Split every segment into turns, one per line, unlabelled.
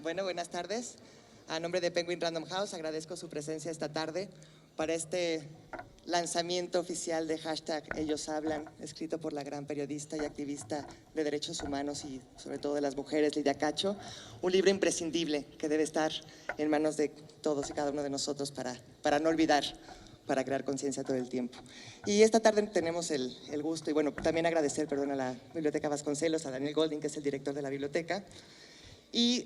Bueno, buenas tardes. A nombre de Penguin Random House agradezco su presencia esta tarde para este lanzamiento oficial de hashtag Ellos Hablan, escrito por la gran periodista y activista de derechos humanos y sobre todo de las mujeres, Lidia Cacho. Un libro imprescindible que debe estar en manos de todos y cada uno de nosotros para no olvidar, para crear conciencia todo el tiempo. Y esta tarde tenemos el gusto y bueno, también agradecer, perdón, a la Biblioteca Vasconcelos, a Daniel Golding, que es el director de la biblioteca. Y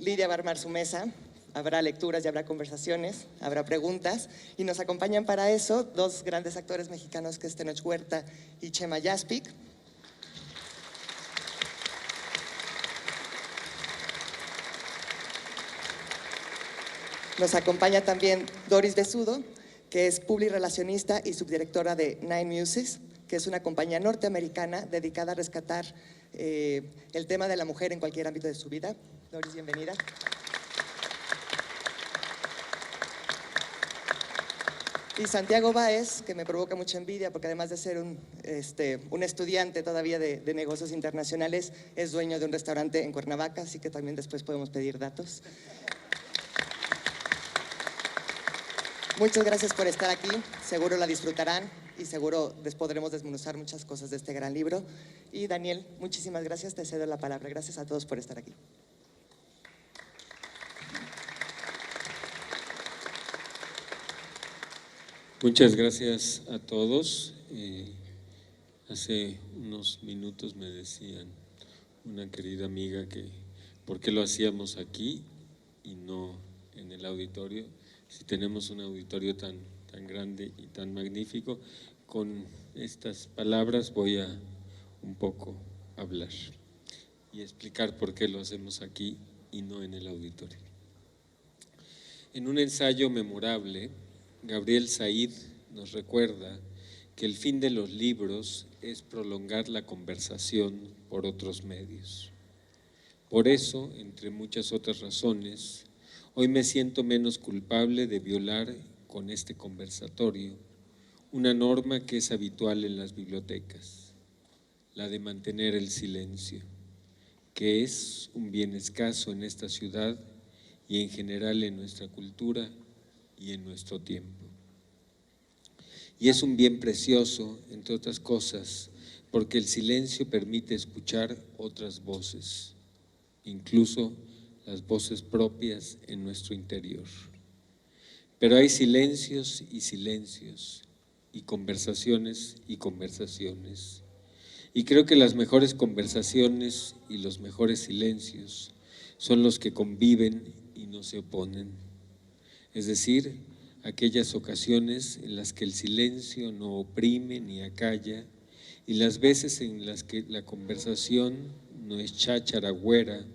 Lidia va a armar su mesa, habrá lecturas y habrá conversaciones, habrá preguntas, y nos acompañan para eso dos grandes actores mexicanos que es Tenoch Huerta y Chema Yaspic. Nos acompaña también Doris Besudo, que es publirelacionista y subdirectora de Nine Muses, que es una compañía norteamericana dedicada a rescatar el tema de la mujer en cualquier ámbito de su vida. Doris, bienvenida. Y Santiago Báez, que me provoca mucha envidia porque además de ser un estudiante todavía de negocios internacionales, es dueño de un restaurante en Cuernavaca, así que también después podemos pedir datos. Muchas gracias por estar aquí, seguro la disfrutarán y seguro les podremos desmenuzar muchas cosas de este gran libro. Y Daniel, muchísimas gracias, te cedo la palabra. Gracias a todos por estar aquí.
Muchas gracias a todos. Hace unos minutos me decían una querida amiga que por qué lo hacíamos aquí y no en el auditorio, si tenemos un auditorio tan grande y tan magnífico. Con estas palabras voy a un poco hablar y explicar por qué lo hacemos aquí y no en el auditorio. En un ensayo memorable, Gabriel Said nos recuerda que el fin de los libros es prolongar la conversación por otros medios. Por eso, entre muchas otras razones, hoy me siento menos culpable de violar con este conversatorio una norma que es habitual en las bibliotecas, la de mantener el silencio, que es un bien escaso en esta ciudad y en general en nuestra cultura y en nuestro tiempo. Y es un bien precioso, entre otras cosas, porque el silencio permite escuchar otras voces, incluso las voces propias en nuestro interior. Pero hay silencios y conversaciones y conversaciones. Y creo que las mejores conversaciones y los mejores silencios son los que conviven y no se oponen. Es decir, aquellas ocasiones en las que el silencio no oprime ni acalla y las veces en las que la conversación no es cháchara güera,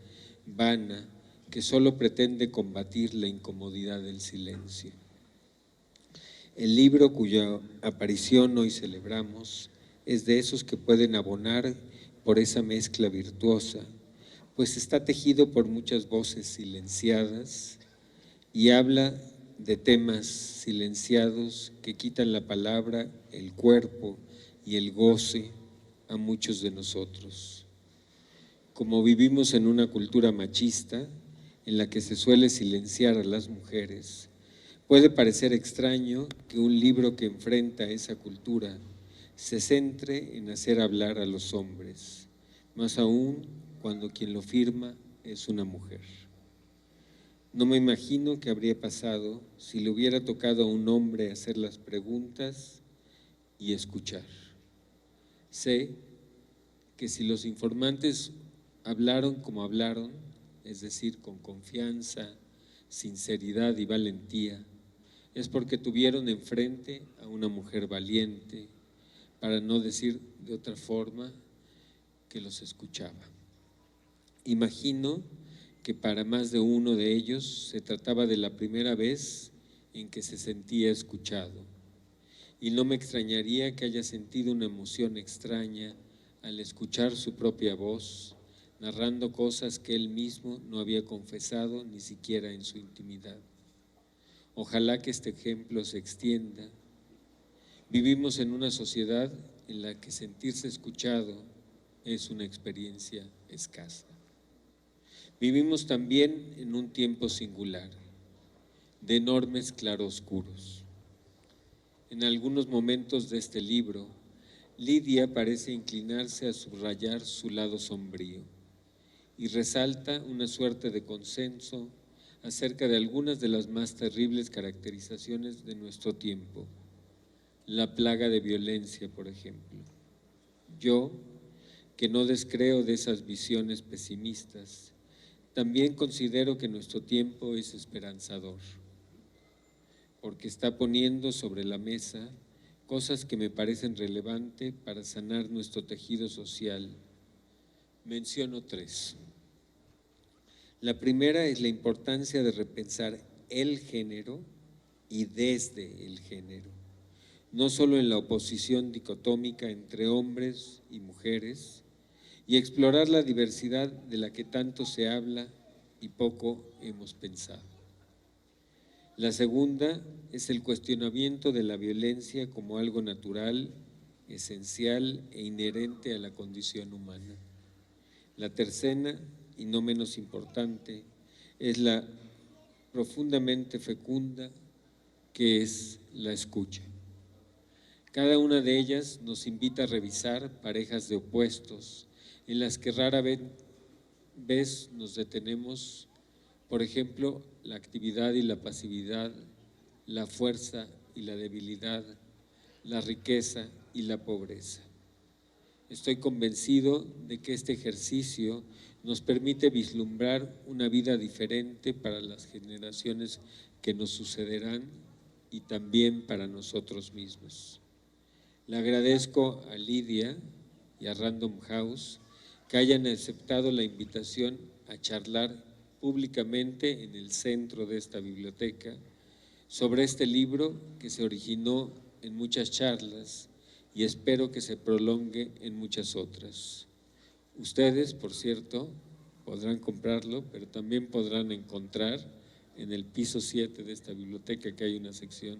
vana, que solo pretende combatir la incomodidad del silencio. El libro cuya aparición hoy celebramos es de esos que pueden abonar por esa mezcla virtuosa, pues está tejido por muchas voces silenciadas y habla de temas silenciados que quitan la palabra, el cuerpo y el goce a muchos de nosotros. Como vivimos en una cultura machista en la que se suele silenciar a las mujeres, puede parecer extraño que un libro que enfrenta esa cultura se centre en hacer hablar a los hombres, más aún cuando quien lo firma es una mujer. No me imagino qué habría pasado si le hubiera tocado a un hombre hacer las preguntas y escuchar. Sé que si los informantes hablaron como hablaron, es decir, con confianza, sinceridad y valentía, es porque tuvieron enfrente a una mujer valiente, para no decir de otra forma, que los escuchaba. Imagino que para más de uno de ellos se trataba de la primera vez en que se sentía escuchado. Y no me extrañaría que haya sentido una emoción extraña al escuchar su propia voz, narrando cosas que él mismo no había confesado ni siquiera en su intimidad. Ojalá que este ejemplo se extienda. Vivimos en una sociedad en la que sentirse escuchado es una experiencia escasa. Vivimos también en un tiempo singular, de enormes claroscuros. En algunos momentos de este libro, Lidia parece inclinarse a subrayar su lado sombrío y resalta una suerte de consenso acerca de algunas de las más terribles caracterizaciones de nuestro tiempo. La plaga de violencia, por ejemplo. Yo, que no descreo de esas visiones pesimistas, también considero que nuestro tiempo es esperanzador, porque está poniendo sobre la mesa cosas que me parecen relevantes para sanar nuestro tejido social. Menciono 3. La primera es la importancia de repensar el género y desde el género, no solo en la oposición dicotómica entre hombres y mujeres, y explorar la diversidad de la que tanto se habla y poco hemos pensado. La segunda es el cuestionamiento de la violencia como algo natural, esencial e inherente a la condición humana. La tercera, y no menos importante, es la profundamente fecunda que es la escucha. Cada una de ellas nos invita a revisar parejas de opuestos en las que rara vez nos detenemos, por ejemplo, la actividad y la pasividad, la fuerza y la debilidad, la riqueza y la pobreza. Estoy convencido de que este ejercicio nos permite vislumbrar una vida diferente para las generaciones que nos sucederán y también para nosotros mismos. Le agradezco a Lidia y a Random House que hayan aceptado la invitación a charlar públicamente en el centro de esta biblioteca sobre este libro que se originó en muchas charlas y espero que se prolongue en muchas otras. Ustedes, por cierto, podrán comprarlo, pero también podrán encontrar en el piso 7 de esta biblioteca que hay una sección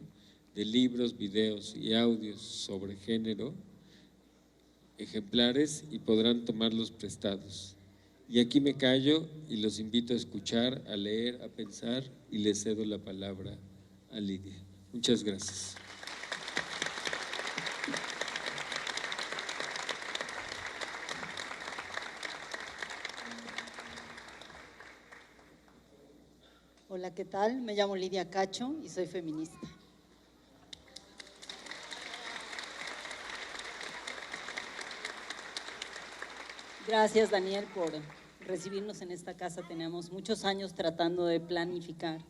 de libros, videos y audios sobre género, ejemplares, y podrán tomarlos prestados. Y aquí me callo y los invito a escuchar, a leer, a pensar, y les cedo la palabra a Lidia. Muchas gracias.
Hola, ¿qué tal? Me llamo Lidia Cacho y soy feminista. Gracias, Daniel, por recibirnos en esta casa. Tenemos muchos años tratando de planificar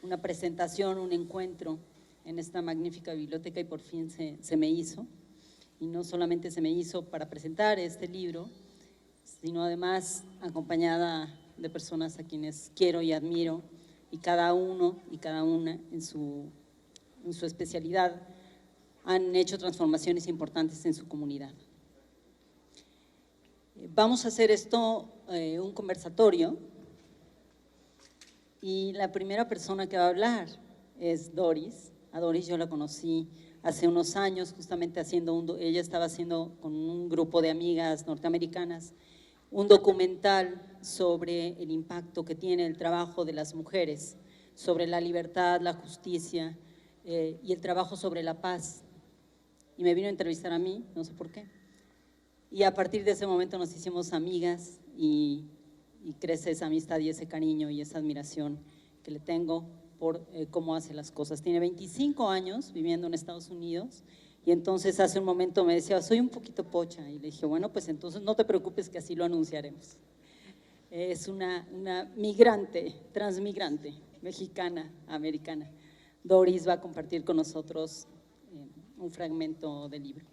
una presentación, un encuentro en esta magnífica biblioteca y por fin se me hizo. Y no solamente se me hizo para presentar este libro, sino además acompañada de personas a quienes quiero y admiro, y cada uno y cada una en su especialidad han hecho transformaciones importantes en su comunidad. Vamos a hacer esto un conversatorio y la primera persona que va a hablar es Doris. A Doris yo la conocí hace unos años justamente ella estaba haciendo con un grupo de amigas norteamericanas un documental sobre el impacto que tiene el trabajo de las mujeres, sobre la libertad, la justicia y el trabajo sobre la paz. Y me vino a entrevistar a mí, no sé por qué. Y a partir de ese momento nos hicimos amigas y crece esa amistad y ese cariño y esa admiración que le tengo por cómo hace las cosas. Tiene 25 años viviendo en Estados Unidos. Y entonces hace un momento me decía, soy un poquito pocha, y le dije, bueno, pues entonces no te preocupes que así lo anunciaremos. Es una migrante, transmigrante, mexicana, americana. Doris va a compartir con nosotros un fragmento del libro.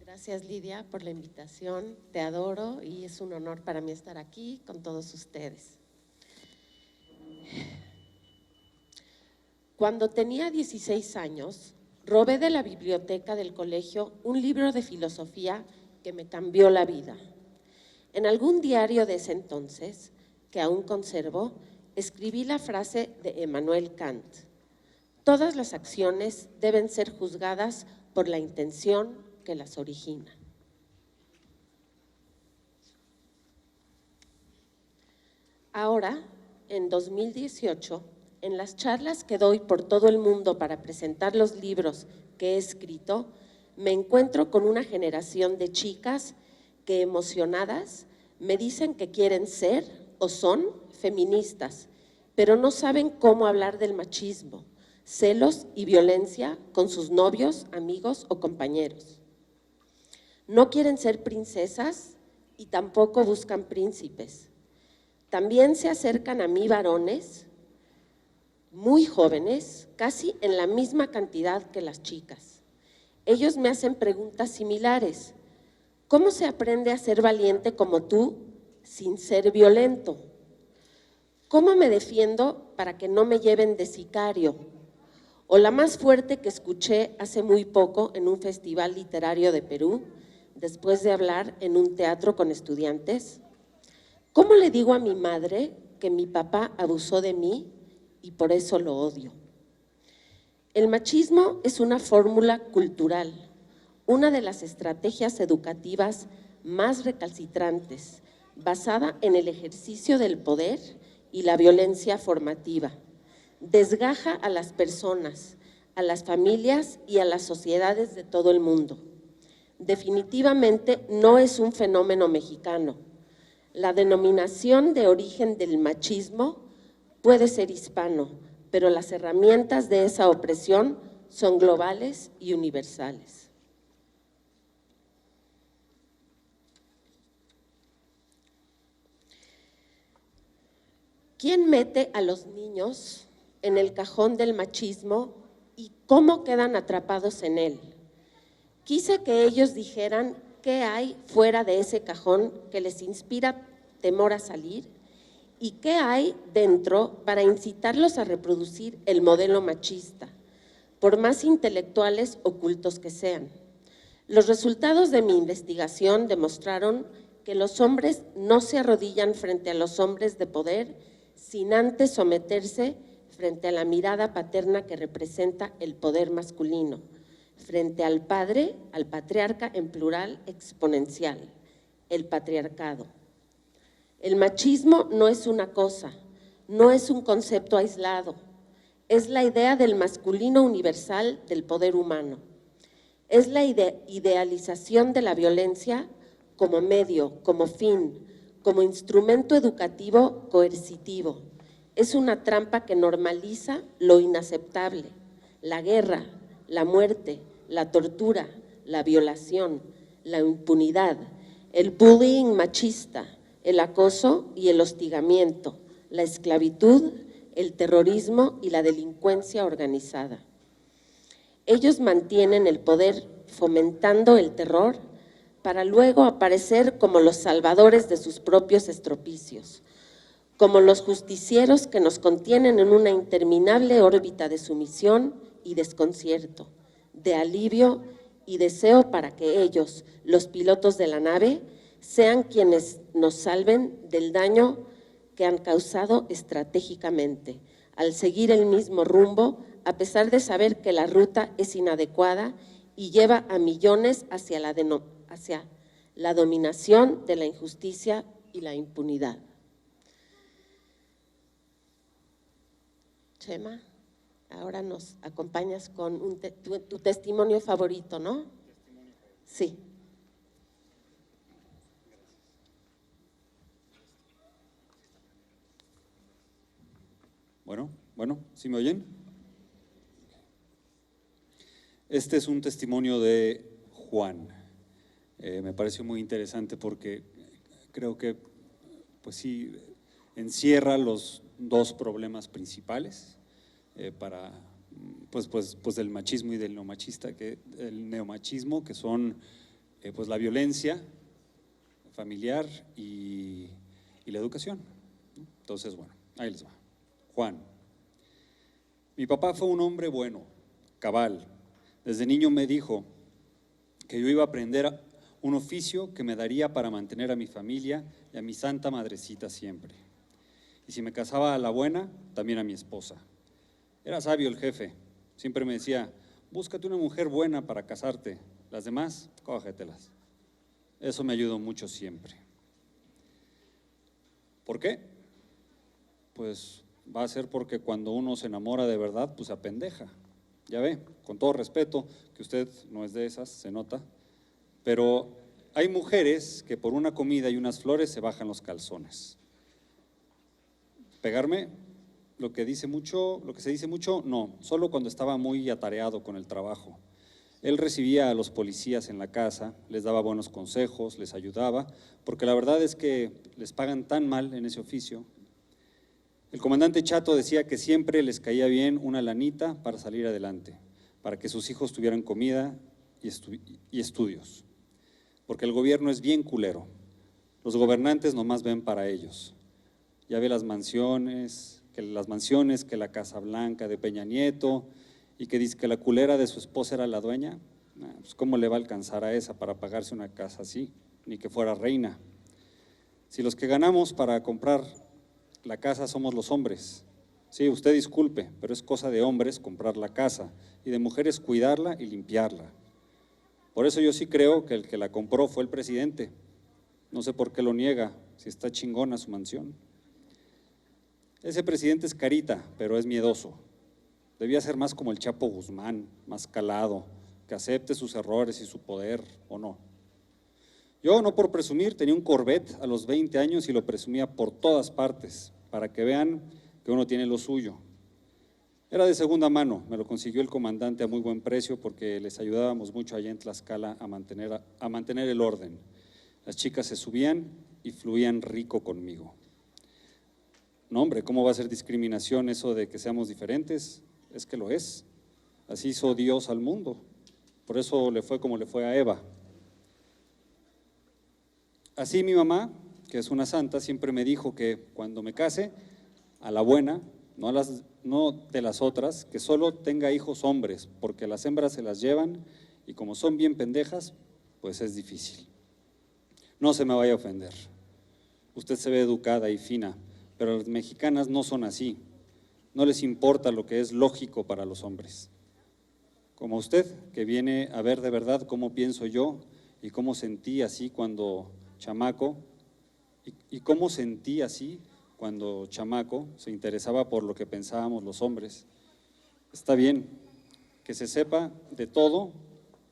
Gracias, Lidia, por la invitación. Te adoro y es un honor para mí estar aquí con todos ustedes. Cuando tenía 16 años, robé de la biblioteca del colegio un libro de filosofía que me cambió la vida. En algún diario de ese entonces, que aún conservo, escribí la frase de Emmanuel Kant: todas las acciones deben ser juzgadas por la intención que las origina. Ahora, en 2018, en las charlas que doy por todo el mundo para presentar los libros que he escrito, me encuentro con una generación de chicas que, emocionadas, me dicen que quieren ser o son feministas, pero no saben cómo hablar del machismo, celos y violencia con sus novios, amigos o compañeros. No quieren ser princesas y tampoco buscan príncipes. También se acercan a mí varones muy jóvenes, casi en la misma cantidad que las chicas. Ellos me hacen preguntas similares. ¿Cómo se aprende a ser valiente como tú sin ser violento? ¿Cómo me defiendo para que no me lleven de sicario? O la más fuerte que escuché hace muy poco en un festival literario de Perú, después de hablar en un teatro con estudiantes. ¿Cómo le digo a mi madre que mi papá abusó de mí y por eso lo odio? El machismo es una fórmula cultural, una de las estrategias educativas más recalcitrantes, basada en el ejercicio del poder y la violencia formativa. Desgaja a las personas, a las familias y a las sociedades de todo el mundo. Definitivamente no es un fenómeno mexicano. La denominación de origen del machismo puede ser hispano, pero las herramientas de esa opresión son globales y universales. ¿Quién mete a los niños en el cajón del machismo y cómo quedan atrapados en él? Quise que ellos dijeran qué hay fuera de ese cajón que les inspira temor a salir y qué hay dentro para incitarlos a reproducir el modelo machista, por más intelectuales o cultos que sean. Los resultados de mi investigación demostraron que los hombres no se arrodillan frente a los hombres de poder sin antes someterse frente a la mirada paterna que representa el poder masculino, frente al padre, al patriarca en plural exponencial, el patriarcado. El machismo no es una cosa, no es un concepto aislado, es la idea del masculino universal del poder humano. Es la idealización de la violencia como medio, como fin, como instrumento educativo coercitivo. Es una trampa que normaliza lo inaceptable, la guerra, la muerte, la tortura, la violación, la impunidad, el bullying machista, el acoso y el hostigamiento, la esclavitud, el terrorismo y la delincuencia organizada. Ellos mantienen el poder fomentando el terror para luego aparecer como los salvadores de sus propios estropicios, como los justicieros que nos contienen en una interminable órbita de sumisión y desconcierto, de alivio y deseo para que ellos, los pilotos de la nave, sean quienes nos salven del daño que han causado estratégicamente, al seguir el mismo rumbo, a pesar de saber que la ruta es inadecuada y lleva a millones hacia la dominación de la injusticia y la impunidad. Chema, ahora nos acompañas con tu testimonio favorito, ¿no? Sí.
Bueno, ¿sí me oyen? Este es un testimonio de Juan. Me pareció muy interesante porque creo que, pues sí, encierra los dos problemas principales del machismo y del neomachismo, que son pues la violencia familiar y la educación. Entonces, bueno, ahí les va. Juan. Mi papá fue un hombre bueno, cabal. Desde niño me dijo que yo iba a aprender un oficio que me daría para mantener a mi familia y a mi santa madrecita siempre. Y si me casaba a la buena, también a mi esposa. Era sabio el jefe, Siempre me decía, búscate una mujer buena para casarte, las demás, cógetelas. Eso me ayudó mucho siempre. ¿Por qué? Pues va a ser porque cuando uno se enamora de verdad, pues se apendeja. Ya ve, con todo respeto, que usted no es de esas, se nota, pero hay mujeres que por una comida y unas flores se bajan los calzones. Pegarme, lo que se dice mucho, no, solo cuando estaba muy atareado con el trabajo. Él recibía a los policías en la casa, les daba buenos consejos, les ayudaba, porque la verdad es que les pagan tan mal en ese oficio. El comandante Chato decía que siempre les caía bien una lanita para salir adelante, para que sus hijos tuvieran comida y estudios, porque el gobierno es bien culero. Los gobernantes nomás ven para ellos. Ya ve las mansiones, que la Casa Blanca de Peña Nieto, y que dice que la culera de su esposa era la dueña. Pues ¿cómo le va a alcanzar a esa para pagarse una casa así? Ni que fuera reina. Si los que ganamos para comprar la casa somos los hombres, sí, usted disculpe, pero es cosa de hombres comprar la casa y de mujeres cuidarla y limpiarla. Por eso yo sí creo que el que la compró fue el presidente. No sé por qué lo niega, si está chingona su mansión. Ese presidente es carita, pero es miedoso. Debía ser más como el Chapo Guzmán, más calado, que acepte sus errores y su poder, ¿o no? Yo, no por presumir, tenía un Corvette a los 20 años y lo presumía por todas partes, para que vean que uno tiene lo suyo. Era de segunda mano, me lo consiguió el comandante a muy buen precio porque les ayudábamos mucho allá en Tlaxcala a mantener el orden. Las chicas se subían y fluían rico conmigo. No, hombre, ¿cómo va a ser discriminación eso de que seamos diferentes? Es que lo es. Así hizo Dios al mundo. Por eso le fue como le fue a Eva. Así mi mamá, que es una santa, siempre me dijo que cuando me case, a la buena, no de las otras, que solo tenga hijos hombres, porque las hembras se las llevan y como son bien pendejas, pues es difícil. No se me vaya a ofender. Usted se ve educada y fina, pero las mexicanas no son así. No les importa lo que es lógico para los hombres. Como usted, que viene a ver de verdad cómo pienso yo y cómo sentí así cuando chamaco, y cómo sentí así cuando chamaco se interesaba por lo que pensábamos los hombres. Está bien que se sepa de todo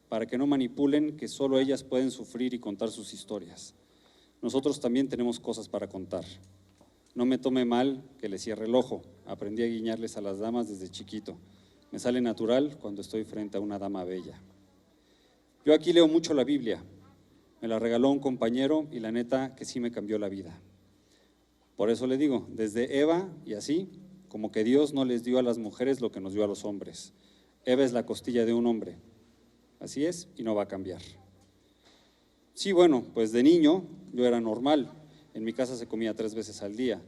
para que no manipulen que solo ellas pueden sufrir y contar sus historias. Nosotros también tenemos cosas para contar. No me tome mal que le cierre el ojo, aprendí a guiñarles a las damas desde chiquito. Me sale natural cuando estoy frente a una dama bella. Yo aquí leo mucho la Biblia, me la regaló un compañero y la neta que sí me cambió la vida. Por eso le digo, desde Eva y así, como que Dios no les dio a las mujeres lo que nos dio a los hombres. Eva es la costilla de un hombre, así es y no va a cambiar. Sí, bueno, pues de niño yo era normal, en mi casa se comía 3 veces al día.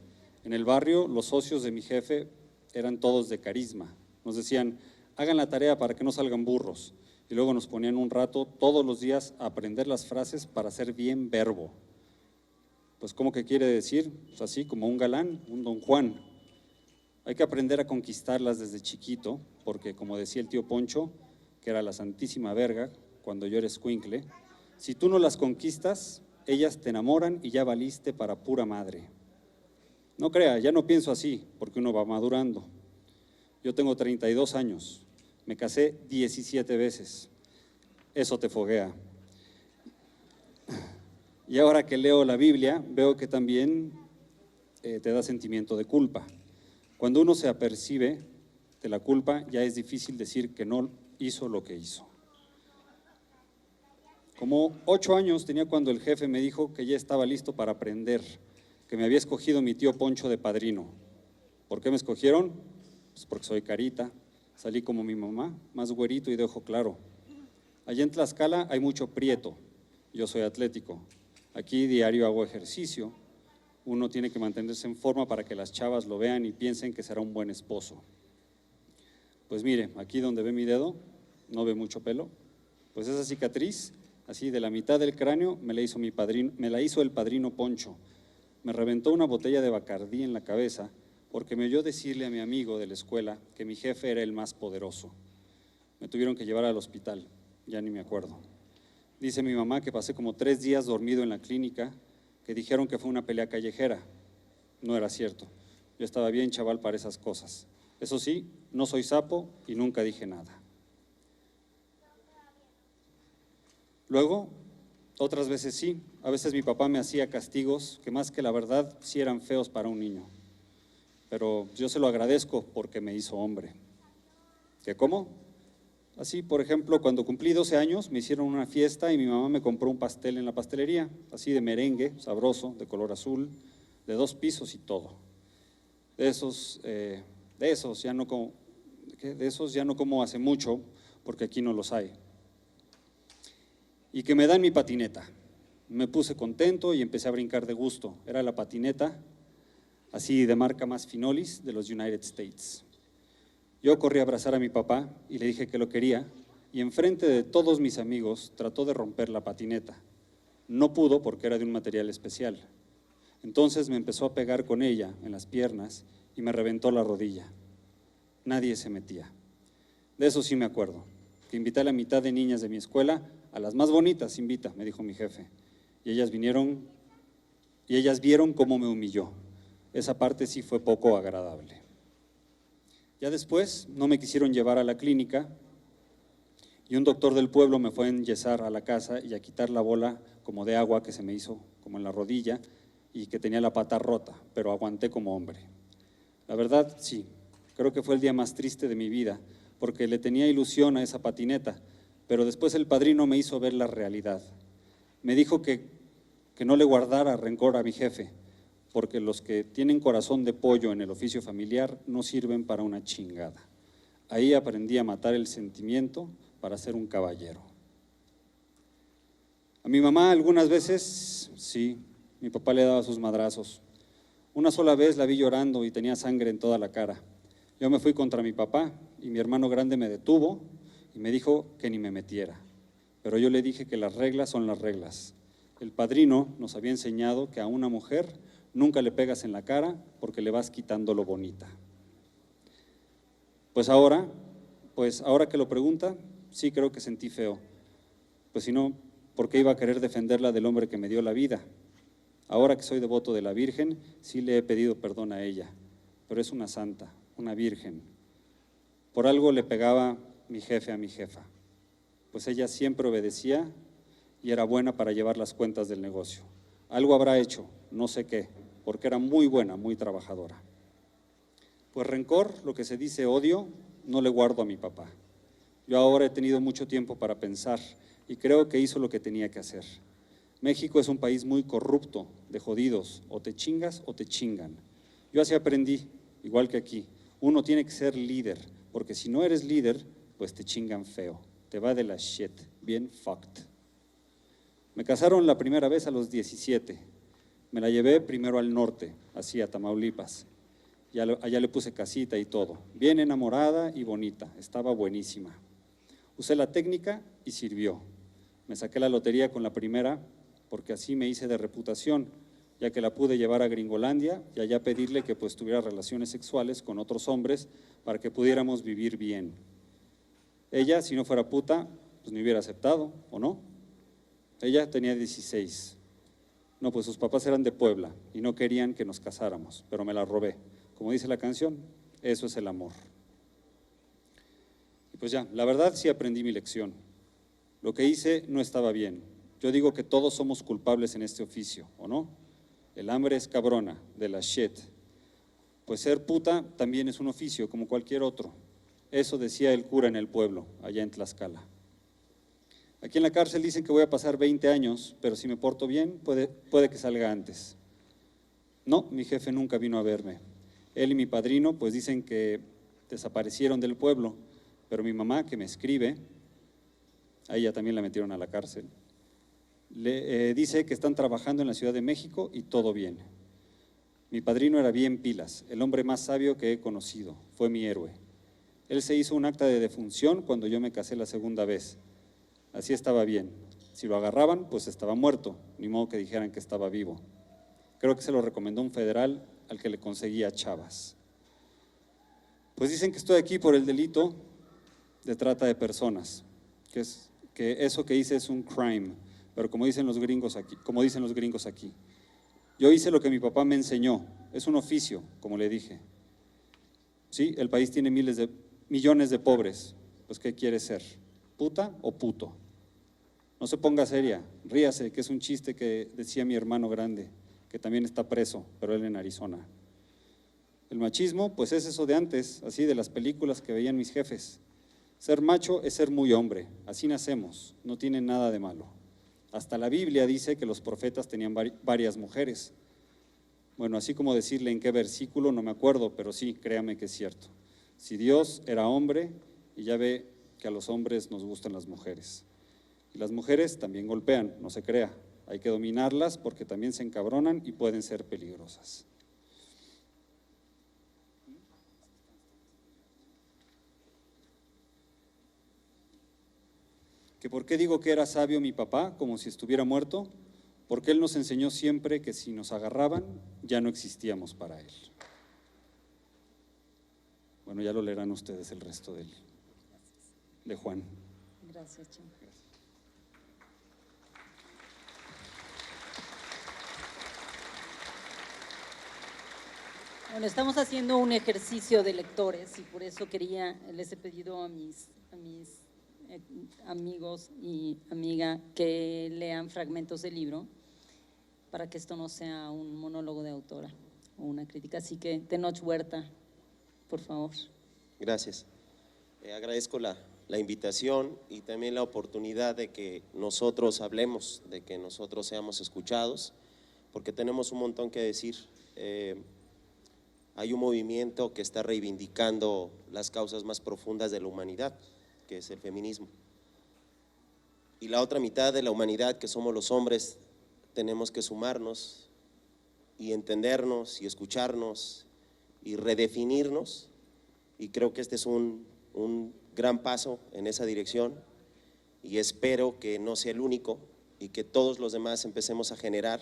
En el barrio los socios de mi jefe eran todos de carisma, nos decían, hagan la tarea para que no salgan burros. Y luego nos ponían un rato todos los días a aprender las frases para ser bien verbo. Pues ¿cómo que quiere decir? Pues así como un galán, un don Juan. Hay que aprender a conquistarlas desde chiquito, porque como decía el tío Poncho, que era la santísima verga cuando yo era escuincle, si tú no las conquistas, ellas te enamoran y ya valiste para pura madre. No crea, ya no pienso así, porque uno va madurando. Yo tengo 32 años. Me casé 17 veces, eso te foguea. Y ahora que leo la Biblia, veo que también te da sentimiento de culpa. Cuando uno se apercibe de la culpa, ya es difícil decir que no hizo lo que hizo. Como 8 años tenía cuando el jefe me dijo que ya estaba listo para aprender, que me había escogido mi tío Poncho de padrino. ¿Por qué me escogieron? Pues porque soy carita. Salí como mi mamá, más güerito y de ojo claro. Allá en Tlaxcala hay mucho prieto, yo soy atlético. Aquí diario hago ejercicio, uno tiene que mantenerse en forma para que las chavas lo vean y piensen que será un buen esposo. Pues mire, aquí donde ve mi dedo, no ve mucho pelo, pues esa cicatriz, así de la mitad del cráneo, me la hizo el padrino Poncho. Me reventó una botella de Bacardí en la cabeza porque me oyó decirle a mi amigo de la escuela que mi jefe era el más poderoso. Me tuvieron que llevar al hospital, ya ni me acuerdo. Dice mi mamá que pasé como 3 días dormido en la clínica, que dijeron que fue una pelea callejera. No era cierto. Yo estaba bien chaval para esas cosas. Eso sí, no soy sapo y nunca dije nada. Luego, otras veces sí. A veces mi papá me hacía castigos que más que la verdad sí eran feos para un niño. Pero yo se lo agradezco porque me hizo hombre. ¿Qué cómo? Así, por ejemplo, cuando cumplí 12 años me hicieron una fiesta y mi mamá me compró un pastel en la pastelería, así de merengue, sabroso, de color azul, de 2 pisos y todo. De esos ya no como hace mucho, porque aquí no los hay. Y que me dan mi patineta. Me puse contento y empecé a brincar de gusto. Era la patineta, así de marca más Finolis, de los United States. Yo corrí a abrazar a mi papá y le dije que lo quería, y enfrente de todos mis amigos trató de romper la patineta. No pudo porque era de un material especial. Entonces me empezó a pegar con ella en las piernas y me reventó la rodilla. Nadie se metía. De eso sí me acuerdo, que invité a la mitad de niñas de mi escuela, a las más bonitas invita, me dijo mi jefe. Y ellas vieron cómo me humilló. Esa parte sí fue poco agradable. Ya después no me quisieron llevar a la clínica y un doctor del pueblo me fue a enyesar a la casa y a quitar la bola como de agua que se me hizo como en la rodilla y que tenía la pata rota, pero aguanté como hombre. La verdad, sí, creo que fue el día más triste de mi vida porque le tenía ilusión a esa patineta, pero después el padrino me hizo ver la realidad. Me dijo que no le guardara rencor a mi jefe, porque los que tienen corazón de pollo en el oficio familiar no sirven para una chingada. Ahí aprendí a matar el sentimiento para ser un caballero. A mi mamá algunas veces, sí, mi papá le daba sus madrazos. Una sola vez la vi llorando y tenía sangre en toda la cara. Yo me fui contra mi papá y mi hermano grande me detuvo y me dijo que ni me metiera. Pero yo le dije que las reglas son las reglas. El padrino nos había enseñado que a una mujer nunca le pegas en la cara porque le vas quitando lo bonita. Pues ahora que lo pregunta, sí creo que sentí feo. Pues si no, ¿por qué iba a querer defenderla del hombre que me dio la vida? Ahora que soy devoto de la Virgen, sí le he pedido perdón a ella, pero es una santa, una virgen. Por algo le pegaba mi jefe a mi jefa, pues ella siempre obedecía y era buena para llevar las cuentas del negocio. Algo habrá hecho, no sé qué, porque era muy buena, muy trabajadora. Pues rencor, lo que se dice odio, no le guardo a mi papá. Yo ahora he tenido mucho tiempo para pensar y creo que hizo lo que tenía que hacer. México es un país muy corrupto, de jodidos, o te chingas o te chingan. Yo así aprendí, igual que aquí, uno tiene que ser líder, porque si no eres líder, pues te chingan feo, te va de la shit, bien fucked. Me casaron la primera vez a los 17, me la llevé primero al norte, así a Tamaulipas, y allá le puse casita y todo, bien enamorada y bonita, estaba buenísima. Usé la técnica y sirvió. Me saqué la lotería con la primera, porque así me hice de reputación, ya que la pude llevar a Gringolandia y allá pedirle que pues tuviera relaciones sexuales con otros hombres para que pudiéramos vivir bien. Ella, si no fuera puta, pues me hubiera aceptado, ¿o no? Ella tenía 16. No, pues sus papás eran de Puebla y no querían que nos casáramos, pero me la robé. Como dice la canción, eso es el amor. Y pues ya, la verdad sí aprendí mi lección. Lo que hice no estaba bien. Yo digo que todos somos culpables en este oficio, ¿o no? El hambre es cabrona, de la shit. Pues ser puta también es un oficio, como cualquier otro. Eso decía el cura en el pueblo, allá en Tlaxcala. Aquí en la cárcel dicen que voy a pasar 20 años, pero si me porto bien, puede que salga antes. No, mi jefe nunca vino a verme. Él y mi padrino, pues dicen que desaparecieron del pueblo, pero mi mamá, que me escribe, a ella también la metieron a la cárcel, dice que están trabajando en la Ciudad de México y todo bien. Mi padrino era bien pilas, el hombre más sabio que he conocido, fue mi héroe. Él se hizo un acta de defunción cuando yo me casé la segunda vez. Así estaba bien. Si lo agarraban, pues estaba muerto, ni modo que dijeran que estaba vivo. Creo que se lo recomendó un federal al que le conseguía chavas. Pues dicen que estoy aquí por el delito de trata de personas, que eso que hice es un crime, pero como dicen los gringos aquí, yo hice lo que mi papá me enseñó, es un oficio, como le dije. Sí, el país tiene millones de pobres, pues ¿qué quiere ser? ¿Puta o puto? No se ponga seria, ríase, que es un chiste que decía mi hermano grande, que también está preso, pero él en Arizona. El machismo, pues es eso de antes, así de las películas que veían mis jefes. Ser macho es ser muy hombre, así nacemos, no tiene nada de malo. Hasta la Biblia dice que los profetas tenían varias mujeres. Bueno, así como decirle en qué versículo, no me acuerdo, pero sí, créame que es cierto. Si Dios era hombre, y ya ve que a los hombres nos gustan las mujeres. Y las mujeres también golpean, no se crea. Hay que dominarlas porque también se encabronan y pueden ser peligrosas. ¿Que por qué digo que era sabio mi papá, como si estuviera muerto? Porque él nos enseñó siempre que si nos agarraban, ya no existíamos para él. Bueno, ya lo leerán ustedes el resto de Juan.
Gracias, Chema. Bueno, estamos haciendo un ejercicio de lectores y por eso les he pedido a mis amigos y amiga que lean fragmentos del libro para que esto no sea un monólogo de autora o una crítica. Así que, Tenoch Huerta, por favor.
Gracias. Agradezco la invitación y también la oportunidad de que nosotros hablemos, de que nosotros seamos escuchados, porque tenemos un montón que decir. Hay un movimiento que está reivindicando las causas más profundas de la humanidad, que es el feminismo. Y la otra mitad de la humanidad, que somos los hombres, tenemos que sumarnos y entendernos y escucharnos y redefinirnos, y creo que este es un gran paso en esa dirección y espero que no sea el único y que todos los demás empecemos a generar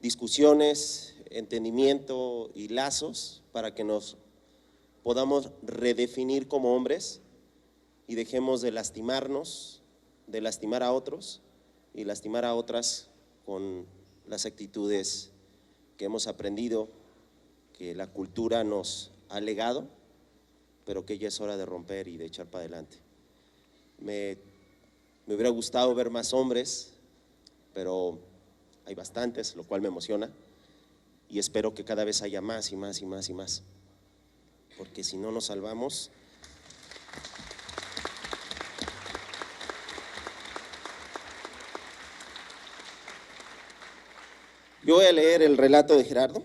discusiones, entendimiento y lazos para que nos podamos redefinir como hombres y dejemos de lastimarnos, de lastimar a otros y lastimar a otras con las actitudes que hemos aprendido, que la cultura nos ha legado, pero que ya es hora de romper y de echar para adelante. Me hubiera gustado ver más hombres, pero hay bastantes, lo cual me emociona y espero que cada vez haya más y más y más y más, porque si no nos salvamos. Yo voy a leer el relato de Gerardo.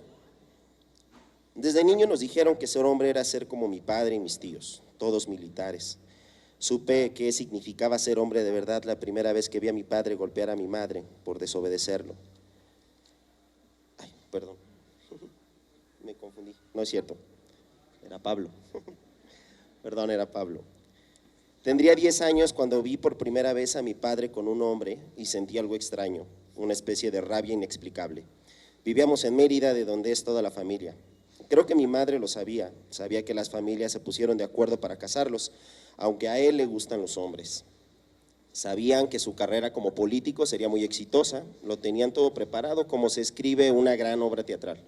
Desde niño nos dijeron que ser hombre era ser como mi padre y mis tíos, todos militares. Supe qué significaba ser hombre de verdad la primera vez que vi a mi padre golpear a mi madre por desobedecerlo. Ay, perdón, me confundí, no es cierto, era Pablo, perdón, era Pablo. Tendría 10 años cuando vi por primera vez a mi padre con un hombre y sentí algo extraño, una especie de rabia inexplicable. Vivíamos en Mérida, de donde es toda la familia. Creo que mi madre lo sabía que las familias se pusieron de acuerdo para casarlos, aunque a él le gustan los hombres. Sabían que su carrera como político sería muy exitosa, lo tenían todo preparado como se escribe una gran obra teatral.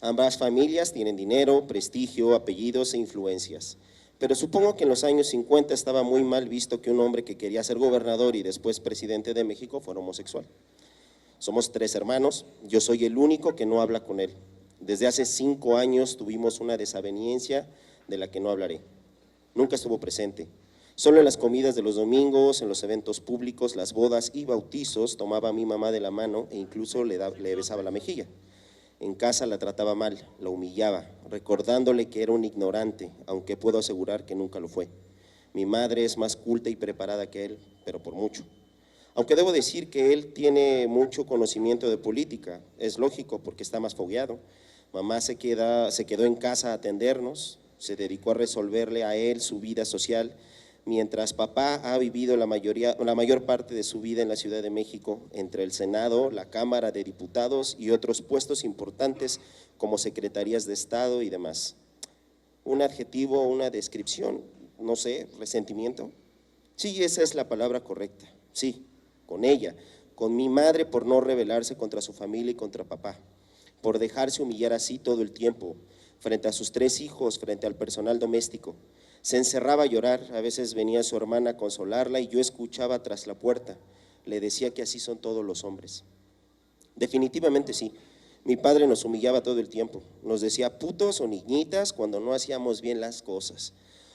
Ambas familias tienen dinero, prestigio, apellidos e influencias. Pero supongo que en los años 50 estaba muy mal visto que un hombre que quería ser gobernador y después presidente de México fuera homosexual. Somos 3 hermanos, yo soy el único que no habla con él. Desde hace 5 años tuvimos una desaveniencia de la que no hablaré. Nunca estuvo presente. Solo en las comidas de los domingos, en los eventos públicos, las bodas y bautizos, tomaba a mi mamá de la mano e incluso le besaba la mejilla. En casa la trataba mal, la humillaba, recordándole que era un ignorante, aunque puedo asegurar que nunca lo fue. Mi madre es más culta y preparada que él, pero por mucho. Aunque debo decir que él tiene mucho conocimiento de política, es lógico porque está más fogueado. Mamá se quedó en casa a atendernos, se dedicó a resolverle a él su vida social, mientras papá ha vivido la mayor parte de su vida en la Ciudad de México, entre el Senado, la Cámara de Diputados y otros puestos importantes como secretarías de Estado y demás. Un adjetivo, una descripción, no sé, resentimiento. Sí, esa es la palabra correcta, sí, con ella, con mi madre por no rebelarse contra su familia y contra papá, por dejarse humillar así todo el tiempo, frente a sus 3 hijos, frente al personal doméstico. Se encerraba a llorar, a veces venía su hermana a consolarla y yo escuchaba tras la puerta, le decía que así son todos los hombres. Definitivamente sí, mi padre nos humillaba todo el tiempo, nos decía putos o niñitas cuando no hacíamos bien las cosas,